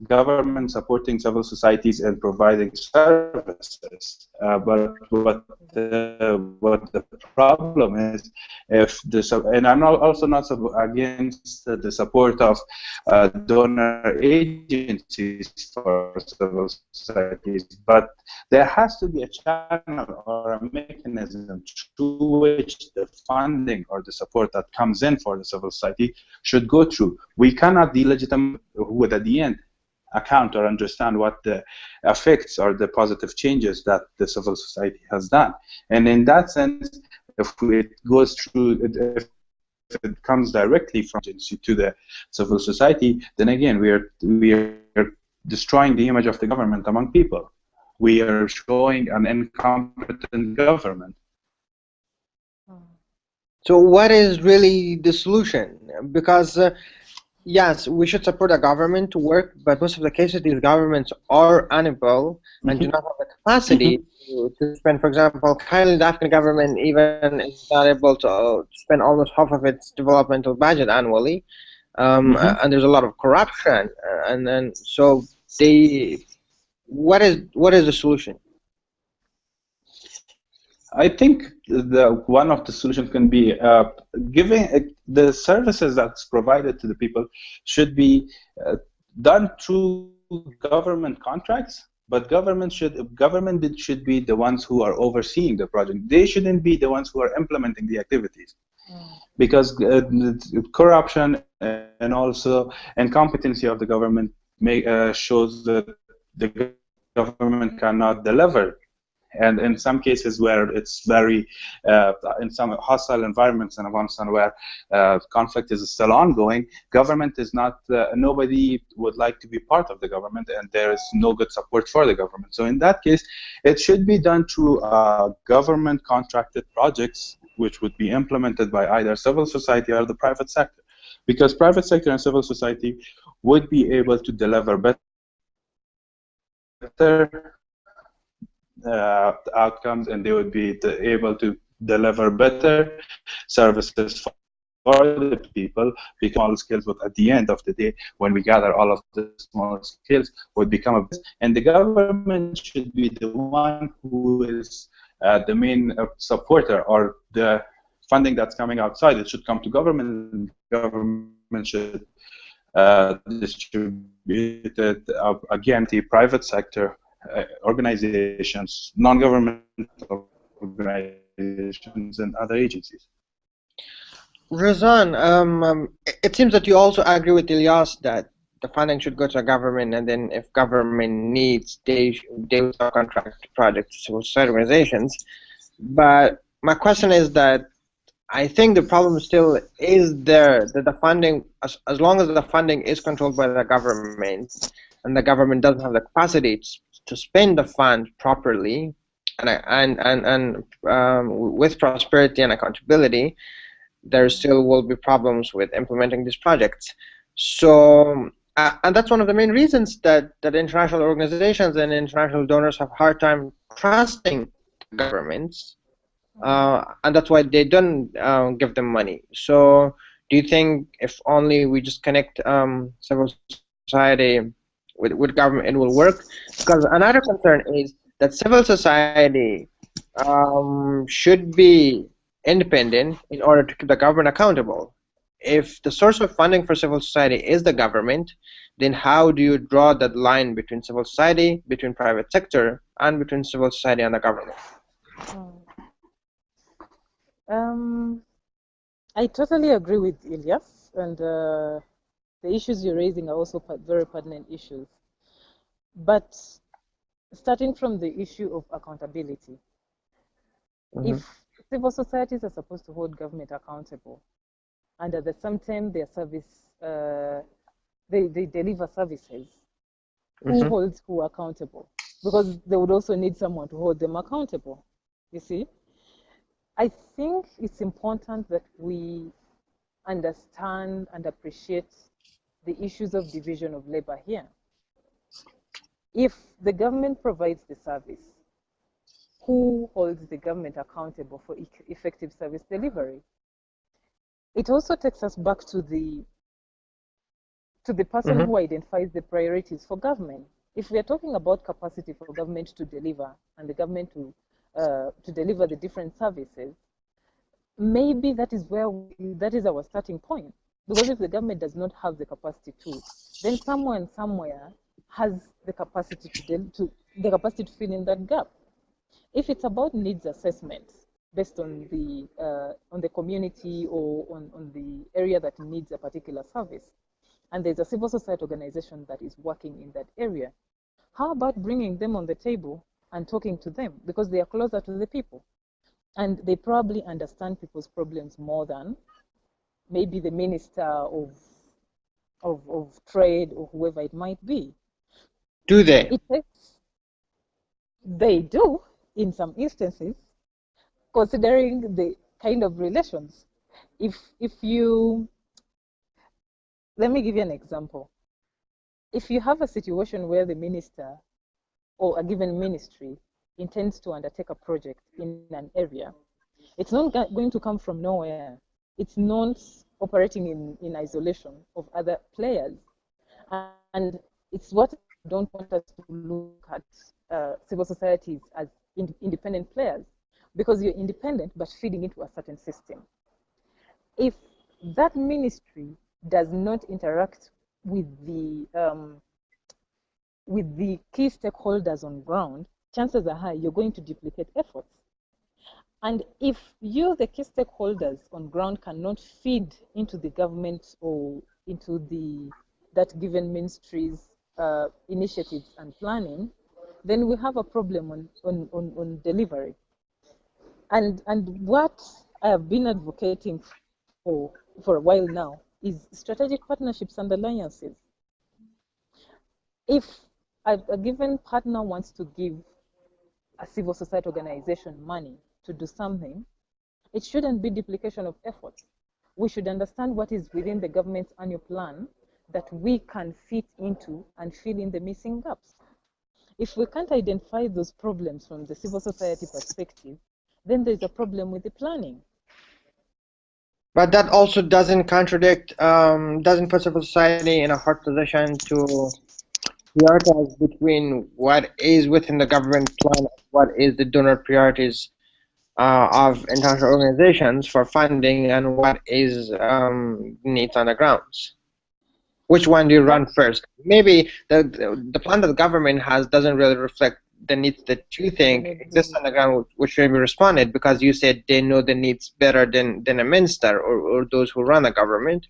government supporting civil societies and providing services, but what the problem is, if and I'm also not against the support of donor agencies for civil societies, but there has to be a channel or a mechanism through which the funding or the support that comes in for the civil society should go through. We cannot delegitimize who would at the end account or understand what the effects or the positive changes that the civil society has done. And in that sense, if it goes through, if it comes directly from agency to the civil society, then again we are destroying the image of the government among people. We are showing an incompetent government. So what is really the solution? Because yes, we should support the government to work, but most of the cases these governments are unable and do not have the capacity to spend. For example, currently the Afghan government even is not able to spend almost half of its developmental budget annually, and there's a lot of corruption, and then so what is the solution? I think one of the solutions can be giving the services that's provided to the people should be done through government contracts, but government should be the ones who are overseeing the project. They shouldn't be the ones who are implementing the activities, because corruption and also incompetency of the government shows that the government cannot deliver. And in some cases where it's very, in some hostile environments in Afghanistan where conflict is still ongoing, government is not, nobody would like to be part of the government, and there is no good support for the government. So in that case, it should be done through government contracted projects, which would be implemented by either civil society or the private sector. Because private sector and civil society would be able to deliver better outcomes, and they would be able to deliver better services the people become small scales, but at the end of the day, when we gather all of the small scales, would become a business. And the government should be the one who is the main supporter, or the funding that's coming outside, it should come to government, and government should distribute it again to private sector organizations, non-governmental organizations, and other agencies. Razan, it seems that you also agree with Ilyas that the funding should go to a government, and then if government needs, they will subcontract projects to civil society organizations. But my question is that I think the problem still is there, that the funding, as long as the funding is controlled by the government, and the government doesn't have the capacity to spend the fund properly, and with prosperity and accountability, there still will be problems with implementing these projects. So, and that's one of the main reasons that international organizations and international donors have a hard time trusting governments, and that's why they don't give them money. So, do you think if only we just connect civil society with government, it will work? Because another concern is that civil society should be independent in order to keep the government accountable. If the source of funding for civil society is the government, then how do you draw that line between civil society, between private sector, and between civil society and the government? I totally agree with Ilyas, and the issues you're raising are also very pertinent issues. But starting from the issue of accountability, if civil societies are supposed to hold government accountable, and at the same time their service, they deliver services, who holds who accountable? Because they would also need someone to hold them accountable, you see? I think it's important that we understand and appreciate the issues of division of labor here. If the government provides the service, who holds the government accountable for effective service delivery? It also takes us back to the person who identifies the priorities for government. If we are talking about capacity for government to deliver, and the government to deliver the different services, maybe that is our starting point. Because if the government does not have the capacity to, then someone somewhere has the capacity to fill in that gap. If it's about needs assessment based on the community or on the area that needs a particular service, and there's a civil society organization that is working in that area, how about bringing them on the table and talking to them, because they are closer to the people and they probably understand people's problems more than maybe the minister of trade or whoever it might be. Do they? They do in some instances, considering the kind of relations. If you, let me give you an example. If you have a situation where the minister or a given ministry intends to undertake a project in an area, it's not going to come from nowhere. It's not operating in isolation of other players. And it's what I don't want us to look at civil societies as independent players, because you're independent but feeding into a certain system. If that ministry does not interact with the key stakeholders on ground, chances are high you're going to duplicate efforts. And if you, the key stakeholders on ground, cannot feed into the government or into that given ministry's initiatives and planning, then we have a problem on delivery. And what I have been advocating for a while now is strategic partnerships and alliances. If a given partner wants to give a civil society organization money to do something, it shouldn't be duplication of efforts. We should understand what is within the government's annual plan that we can fit into and fill in the missing gaps. If we can't identify those problems from the civil society perspective, then there's a problem with the planning. But that also doesn't contradict, doesn't put civil society in a hard position to prioritize between what is within the government plan and what is the donor priorities of international organizations for funding and what is needs on the grounds. Which one do you run first? Maybe the plan that the government has doesn't really reflect the needs that you think exist on the ground, which should be responded because you said they know the needs better than a minister or those who run the government.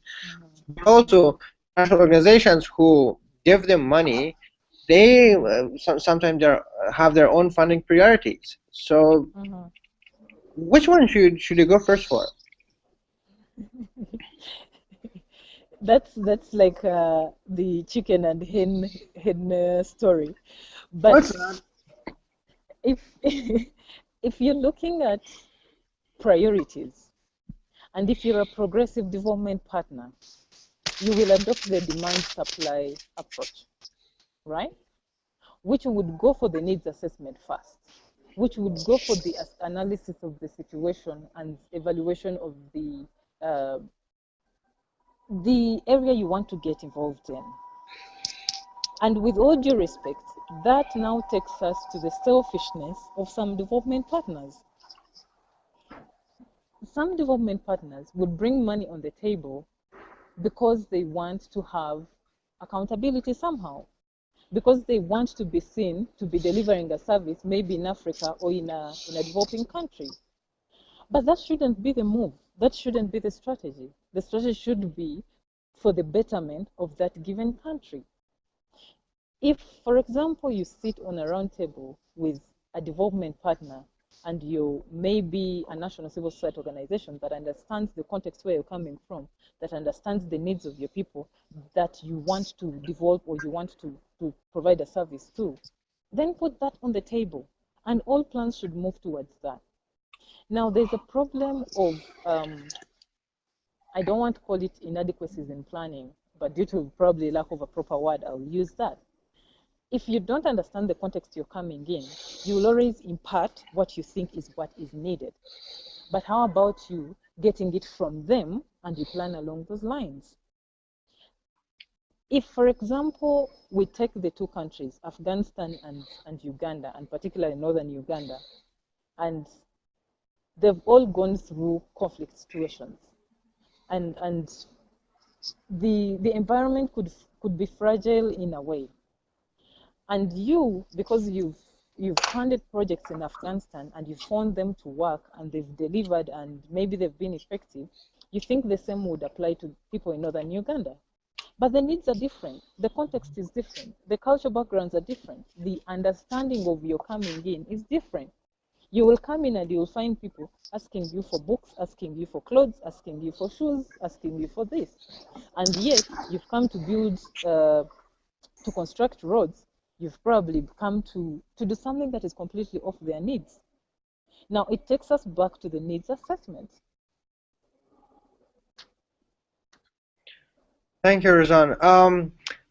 But also, international organizations who give them money, they sometimes have their own funding priorities. So, which one should you go first for? That's like the chicken and hen story. But What's that? if if you're looking at priorities, and if you're a progressive development partner, you will adopt the demand supply approach, right? Which would go for the needs assessment first, which would go for the analysis of the situation and evaluation of the area you want to get involved in. And with all due respect, that now takes us to the selfishness of some development partners. Some development partners would bring money on the table because they want to have accountability somehow, because they want to be seen to be delivering a service, maybe in Africa or in a developing country. But that shouldn't be the move. That shouldn't be the strategy. The strategy should be for the betterment of that given country. If, for example, you sit on a round table with a development partner and you may be a national civil society organization that understands the context where you're coming from, that understands the needs of your people, that you want to develop or you want to provide a service to, then put that on the table. And all plans should move towards that. Now, there's a problem of, I don't want to call it inadequacies in planning, but due to probably lack of a proper word, I'll use that. If you don't understand the context you're coming in, you will always impart what you think is what is needed. But how about you getting it from them and you plan along those lines? If, for example, we take the two countries, Afghanistan and Uganda, and particularly northern Uganda, and they've all gone through conflict situations. And the environment could be fragile in a way. And you, because you've funded projects in Afghanistan and you've found them to work and they've delivered and maybe they've been effective, you think the same would apply to people in northern Uganda. But the needs are different. The context is different. The cultural backgrounds are different. The understanding of your coming in is different. You will come in and you will find people asking you for books, asking you for clothes, asking you for shoes, asking you for this. And yet, you've come to build, to construct roads. You've probably come to do something that is completely off their needs. Now, it takes us back to the needs assessment. Thank you, Rizan.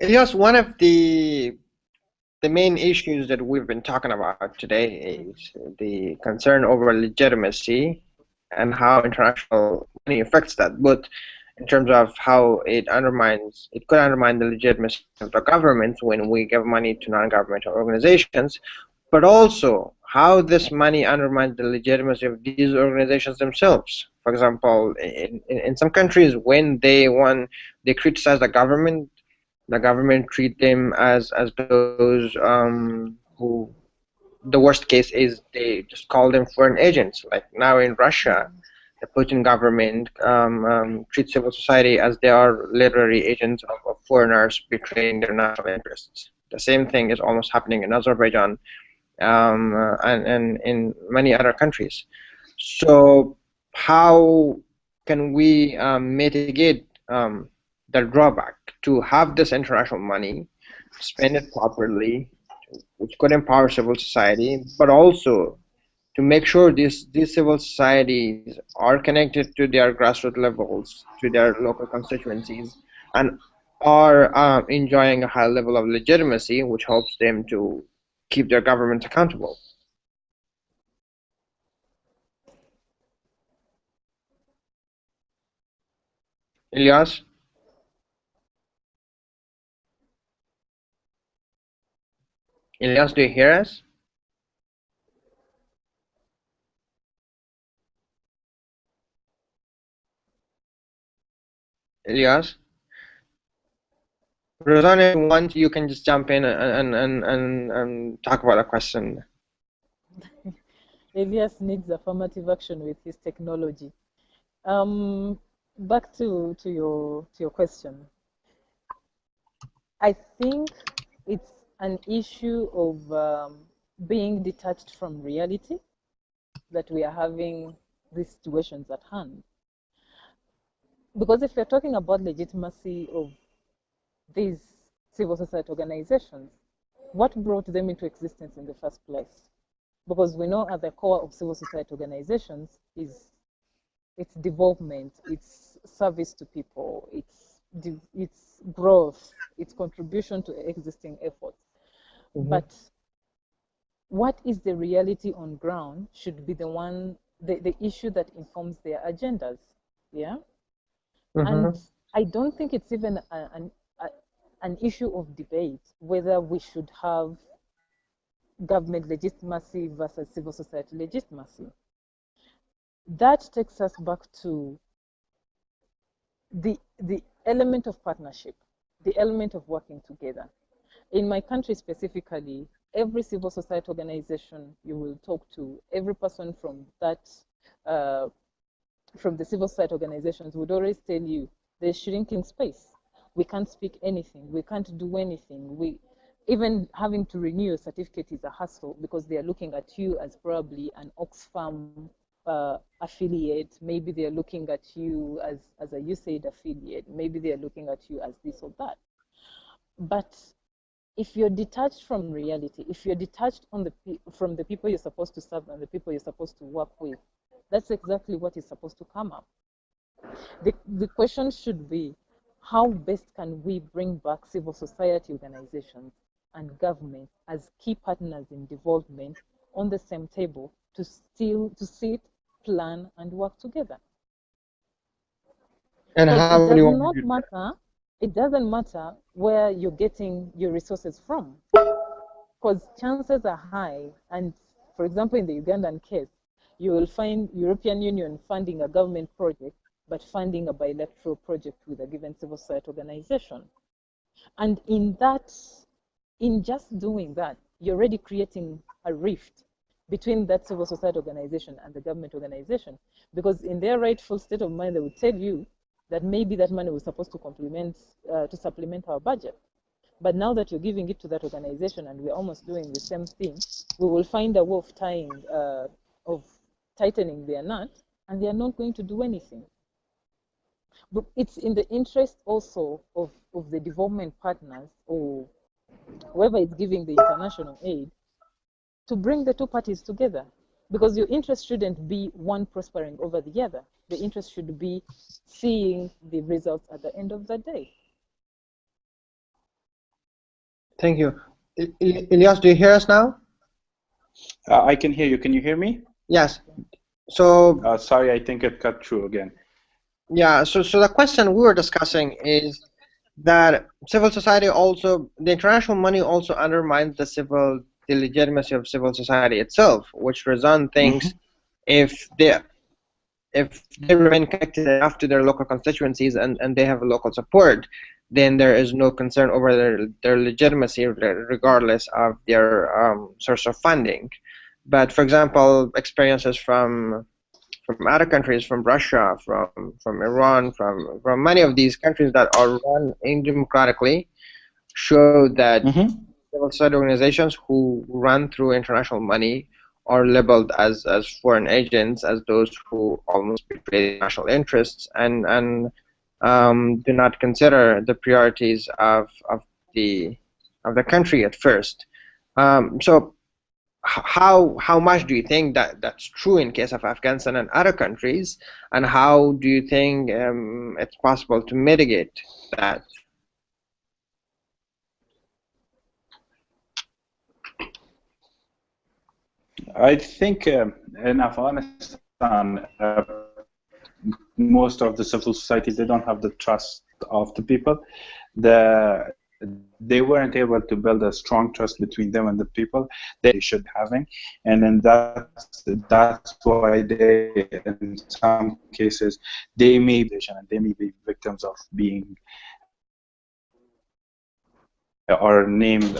Elias, one of the main issues that we've been talking about today is the concern over legitimacy and how international money affects that, both in terms of how it could undermine the legitimacy of the government when we give money to non-governmental organizations, but also how this money undermines the legitimacy of these organizations themselves. For example, in some countries, when they criticize the government treat them as those who, the worst case is they just call them foreign agents. Like now in Russia, the Putin government treats civil society as they are literary agents of foreigners betraying their national interests. The same thing is almost happening in Azerbaijan and in many other countries. So how can we mitigate the drawback to have this international money, spend it properly, which could empower civil society, but also to make sure these civil societies are connected to their grassroots levels, to their local constituencies, and are enjoying a high level of legitimacy, which helps them to keep their governments accountable. Ilyas? Ilyas, do you hear us? Ilyas? Rosanna, if you want, you can just jump in and talk about a question. Elias needs affirmative action with his technology. Back to your question. I think it's an issue of being detached from reality that we are having these situations at hand. Because if you're talking about legitimacy of these civil society organizations, what brought them into existence in the first place? Because we know at the core of civil society organizations is its development, its service to people, its growth, its contribution to existing efforts. But what is the reality on ground should be the issue that informs their agendas. Yeah. And I don't think it's even an issue of debate whether we should have government legitimacy versus civil society legitimacy. That takes us back to the element of partnership, the element of working together. In my country specifically, every civil society organization you will talk to, every person from from the civil society organizations would always tell you there's shrinking space. We can't speak anything. We can't do anything. Even having to renew a certificate is a hassle because they are looking at you as probably an Oxfam affiliate. Maybe they're looking at you as a USAID affiliate. Maybe they're looking at you as this or that. But if you're detached from reality, if you're detached from the people you're supposed to serve and the people you're supposed to work with, that's exactly what is supposed to come up. The question should be, how best can we bring back civil society organizations and government as key partners in development on the same table to sit, plan, and work together? And how do you want to do that? It doesn't matter where you're getting your resources from, because chances are high, and for example, in the Ugandan case, you will find European Union funding a government project, but funding a bilateral project with a given civil society organization. And in just doing that, you're already creating a rift between that civil society organization and the government organization, because in their rightful state of mind, they would tell you that maybe that money was supposed to supplement our budget. But now that you're giving it to that organization and we're almost doing the same thing, we will find a way of tightening their nut, and they are not going to do anything. But it's in the interest also of the development partners or whoever is giving the international aid to bring the two parties together, because your interest shouldn't be one prospering over the other. The interest should be seeing the results at the end of the day. Thank you. Ilyas, do you hear us now? I can hear you. Can you hear me? Yes. So sorry, I think it cut through again. Yeah, so the question we were discussing is that civil society also, the international money also undermines the legitimacy of civil society itself, which Razan thinks if they remain connected enough to their local constituencies and they have local support, then there is no concern over their legitimacy regardless of their source of funding. But for example, experiences from other countries, from Russia, from Iran, from many of these countries that are run indemocratically, show that civil society organizations who run through international money are labeled as foreign agents, as those who almost betray national interests and do not consider the priorities of the country at first. So how much do you think that that's true in case of Afghanistan and other countries, and how do you think it's possible to mitigate that? I think in Afghanistan, most of the civil societies, they don't have the trust of the people. They weren't able to build a strong trust between them and the people they should having, and then that's why they, in some cases, they may be victims of being or named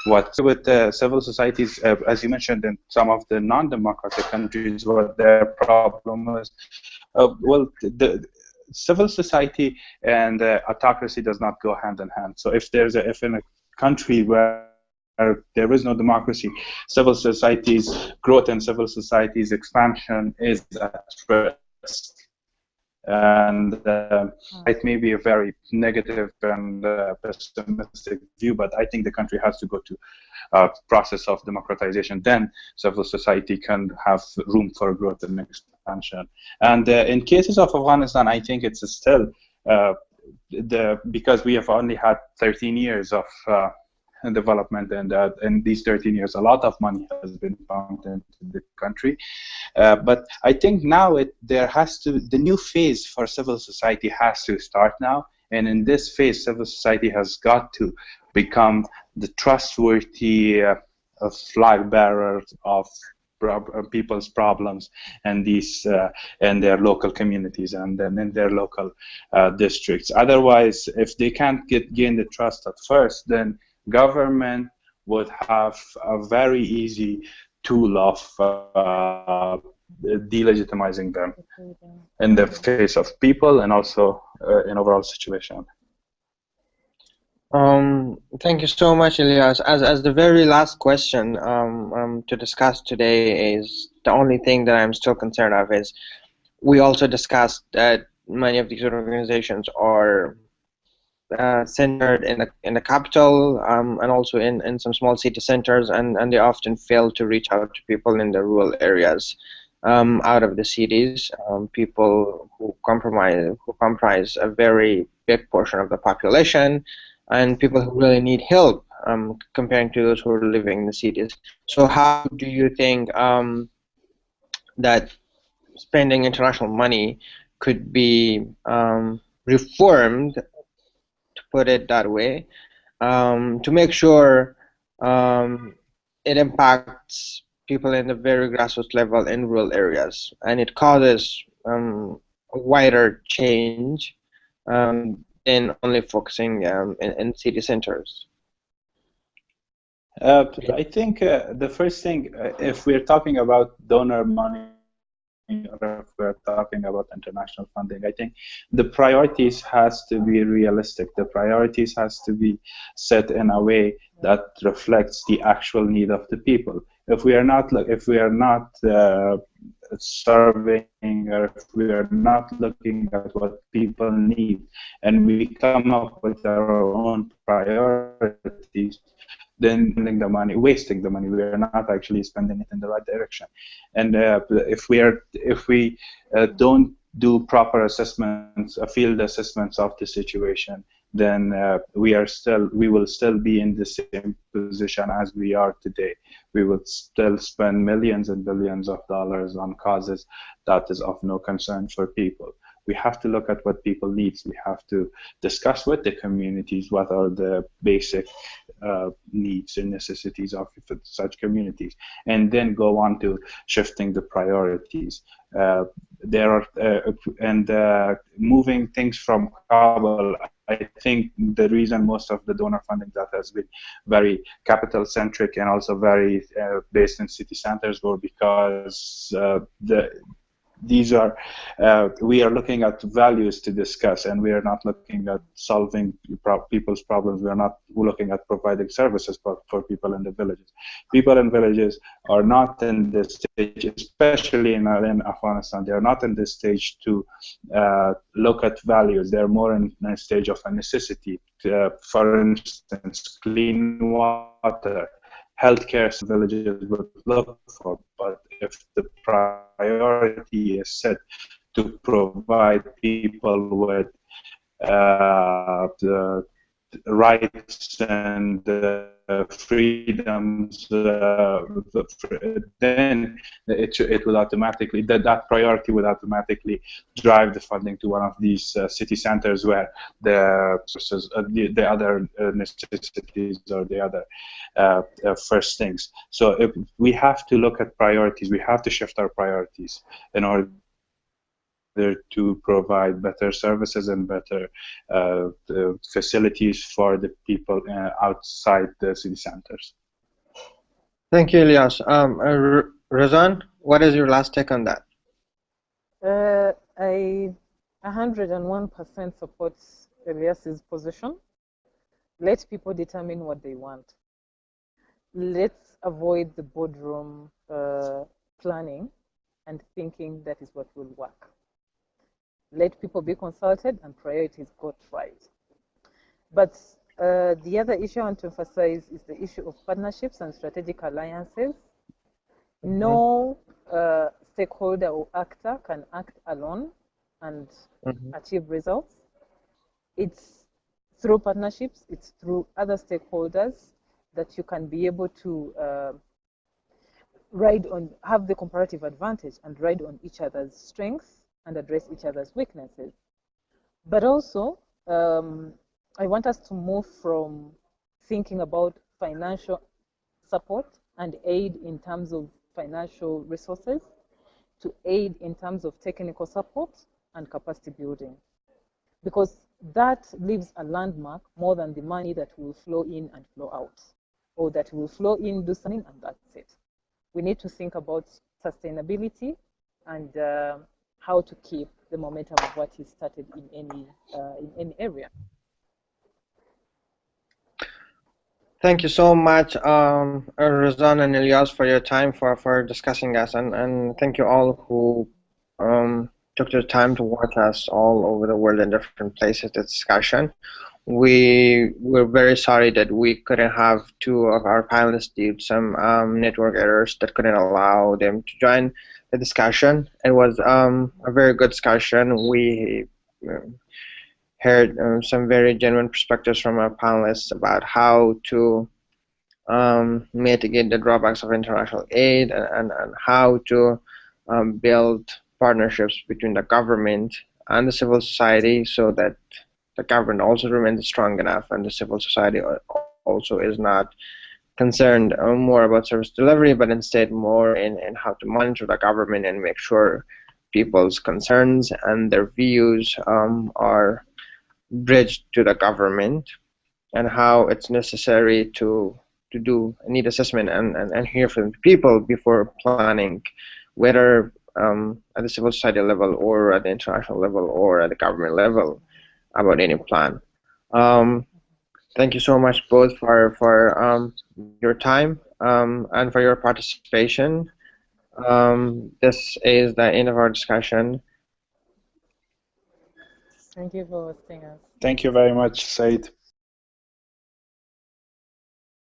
what with civil societies, as you mentioned, in some of the non-democratic countries, what their problem is. Well, the civil society and autocracy does not go hand in hand. So if in a country where there is no democracy, civil societies growth and civil societies expansion is at risk. And it may be a very negative and pessimistic view, but I think the country has to go to a process of democratization. Then civil society can have room for growth and expansion. And in cases of Afghanistan, I think it's still because we have only had 13 years of development, and in these 13 years, a lot of money has been pumped into the country. But I think now the new phase for civil society has to start now. And in this phase, civil society has got to become the trustworthy flag bearers of people's problems and these and their local communities and then in their local districts. Otherwise, if they can't gain the trust at first, then government would have a very easy tool of delegitimizing them in the face of people and also in overall situation. Thank you so much, Ilyas. As the very last question to discuss today is the only thing that I'm still concerned of is we also discussed that many of these organizations are centered in the capital and also in some small city centers, and they often fail to reach out to people in the rural areas out of the cities, people who comprise a very big portion of the population, and people who really need help comparing to those who are living in the cities. So how do you think that spending international money could be reformed, to put it that way, to make sure it impacts people in the very grassroots level in rural areas, and it causes a wider change than only focusing in city centers? I think the first thing, if we're talking about donor money, or if we're talking about international funding, I think the priorities has to be realistic. The priorities has to be set in a way that reflects the actual need of the people. If we are not serving, or if we are not looking at what people need, and we come up with our own priorities, then wasting the money. We are not actually spending it in the right direction. And if we don't do proper assessments, field assessments of the situation, then we will still be in the same position as we are today. We will still spend millions and billions of dollars on causes that is of no concern for people. We have to look at what people need. We have to discuss with the communities what are the basic needs and necessities of such communities, and then go on to shifting the priorities. Moving things from Kabul, I think the reason most of the donor funding that has been very capital centric and also very based in city centers were because we are looking at values to discuss, and we are not looking at solving people's problems. We are not looking at providing services for people in the villages. People in villages are not in this stage, especially in Afghanistan. They are not in this stage to look at values. They are more in a stage of a necessity. For instance, clean water, healthcare villages would look for, but if the priority is set to provide people with the rights and freedoms, then it would automatically, that priority would automatically drive the funding to one of these city centers where the other necessities or the other first things. So if we have to look at priorities, we have to shift our priorities in order to provide better services and better facilities for the people outside the city centers. Thank you, Ilyas. Razan, what is your last take on that? I 101% support Ilyas's position. Let people determine what they want. Let's avoid the boardroom planning and thinking that is what will work. Let people be consulted and priorities got right. But the other issue I want to emphasize is the issue of partnerships and strategic alliances. No stakeholder or actor can act alone and achieve results. It's through partnerships, it's through other stakeholders that you can be able to have the comparative advantage and ride on each other's strengths and address each other's weaknesses. But also, I want us to move from thinking about financial support and aid in terms of financial resources to aid in terms of technical support and capacity building, because that leaves a landmark more than the money that will flow in and flow out, or that will flow in, do something, and that's it. We need to think about sustainability and how to keep the momentum of what is started in any area. Thank you so much, Razan and Ilyas, for your time for discussing us, and thank you all who took the time to watch us all over the world in different places. The discussion. We were very sorry that we couldn't have two of our panelists due to some network errors that couldn't allow them to join the discussion. It was a very good discussion. We heard some very genuine perspectives from our panelists about how to mitigate the drawbacks of international aid and how to build partnerships between the government and the civil society so that the government also remains strong enough and the civil society also is not concerned more about service delivery, but instead more in how to monitor the government and make sure people's concerns and their views are bridged to the government, and how it's necessary to do a need assessment and hear from people before planning, whether at the civil society level or at the international level or at the government level, about any plan. Thank you so much both for your time and for your participation. This is the end of our discussion. Thank you for hosting us. Thank you very much, Said.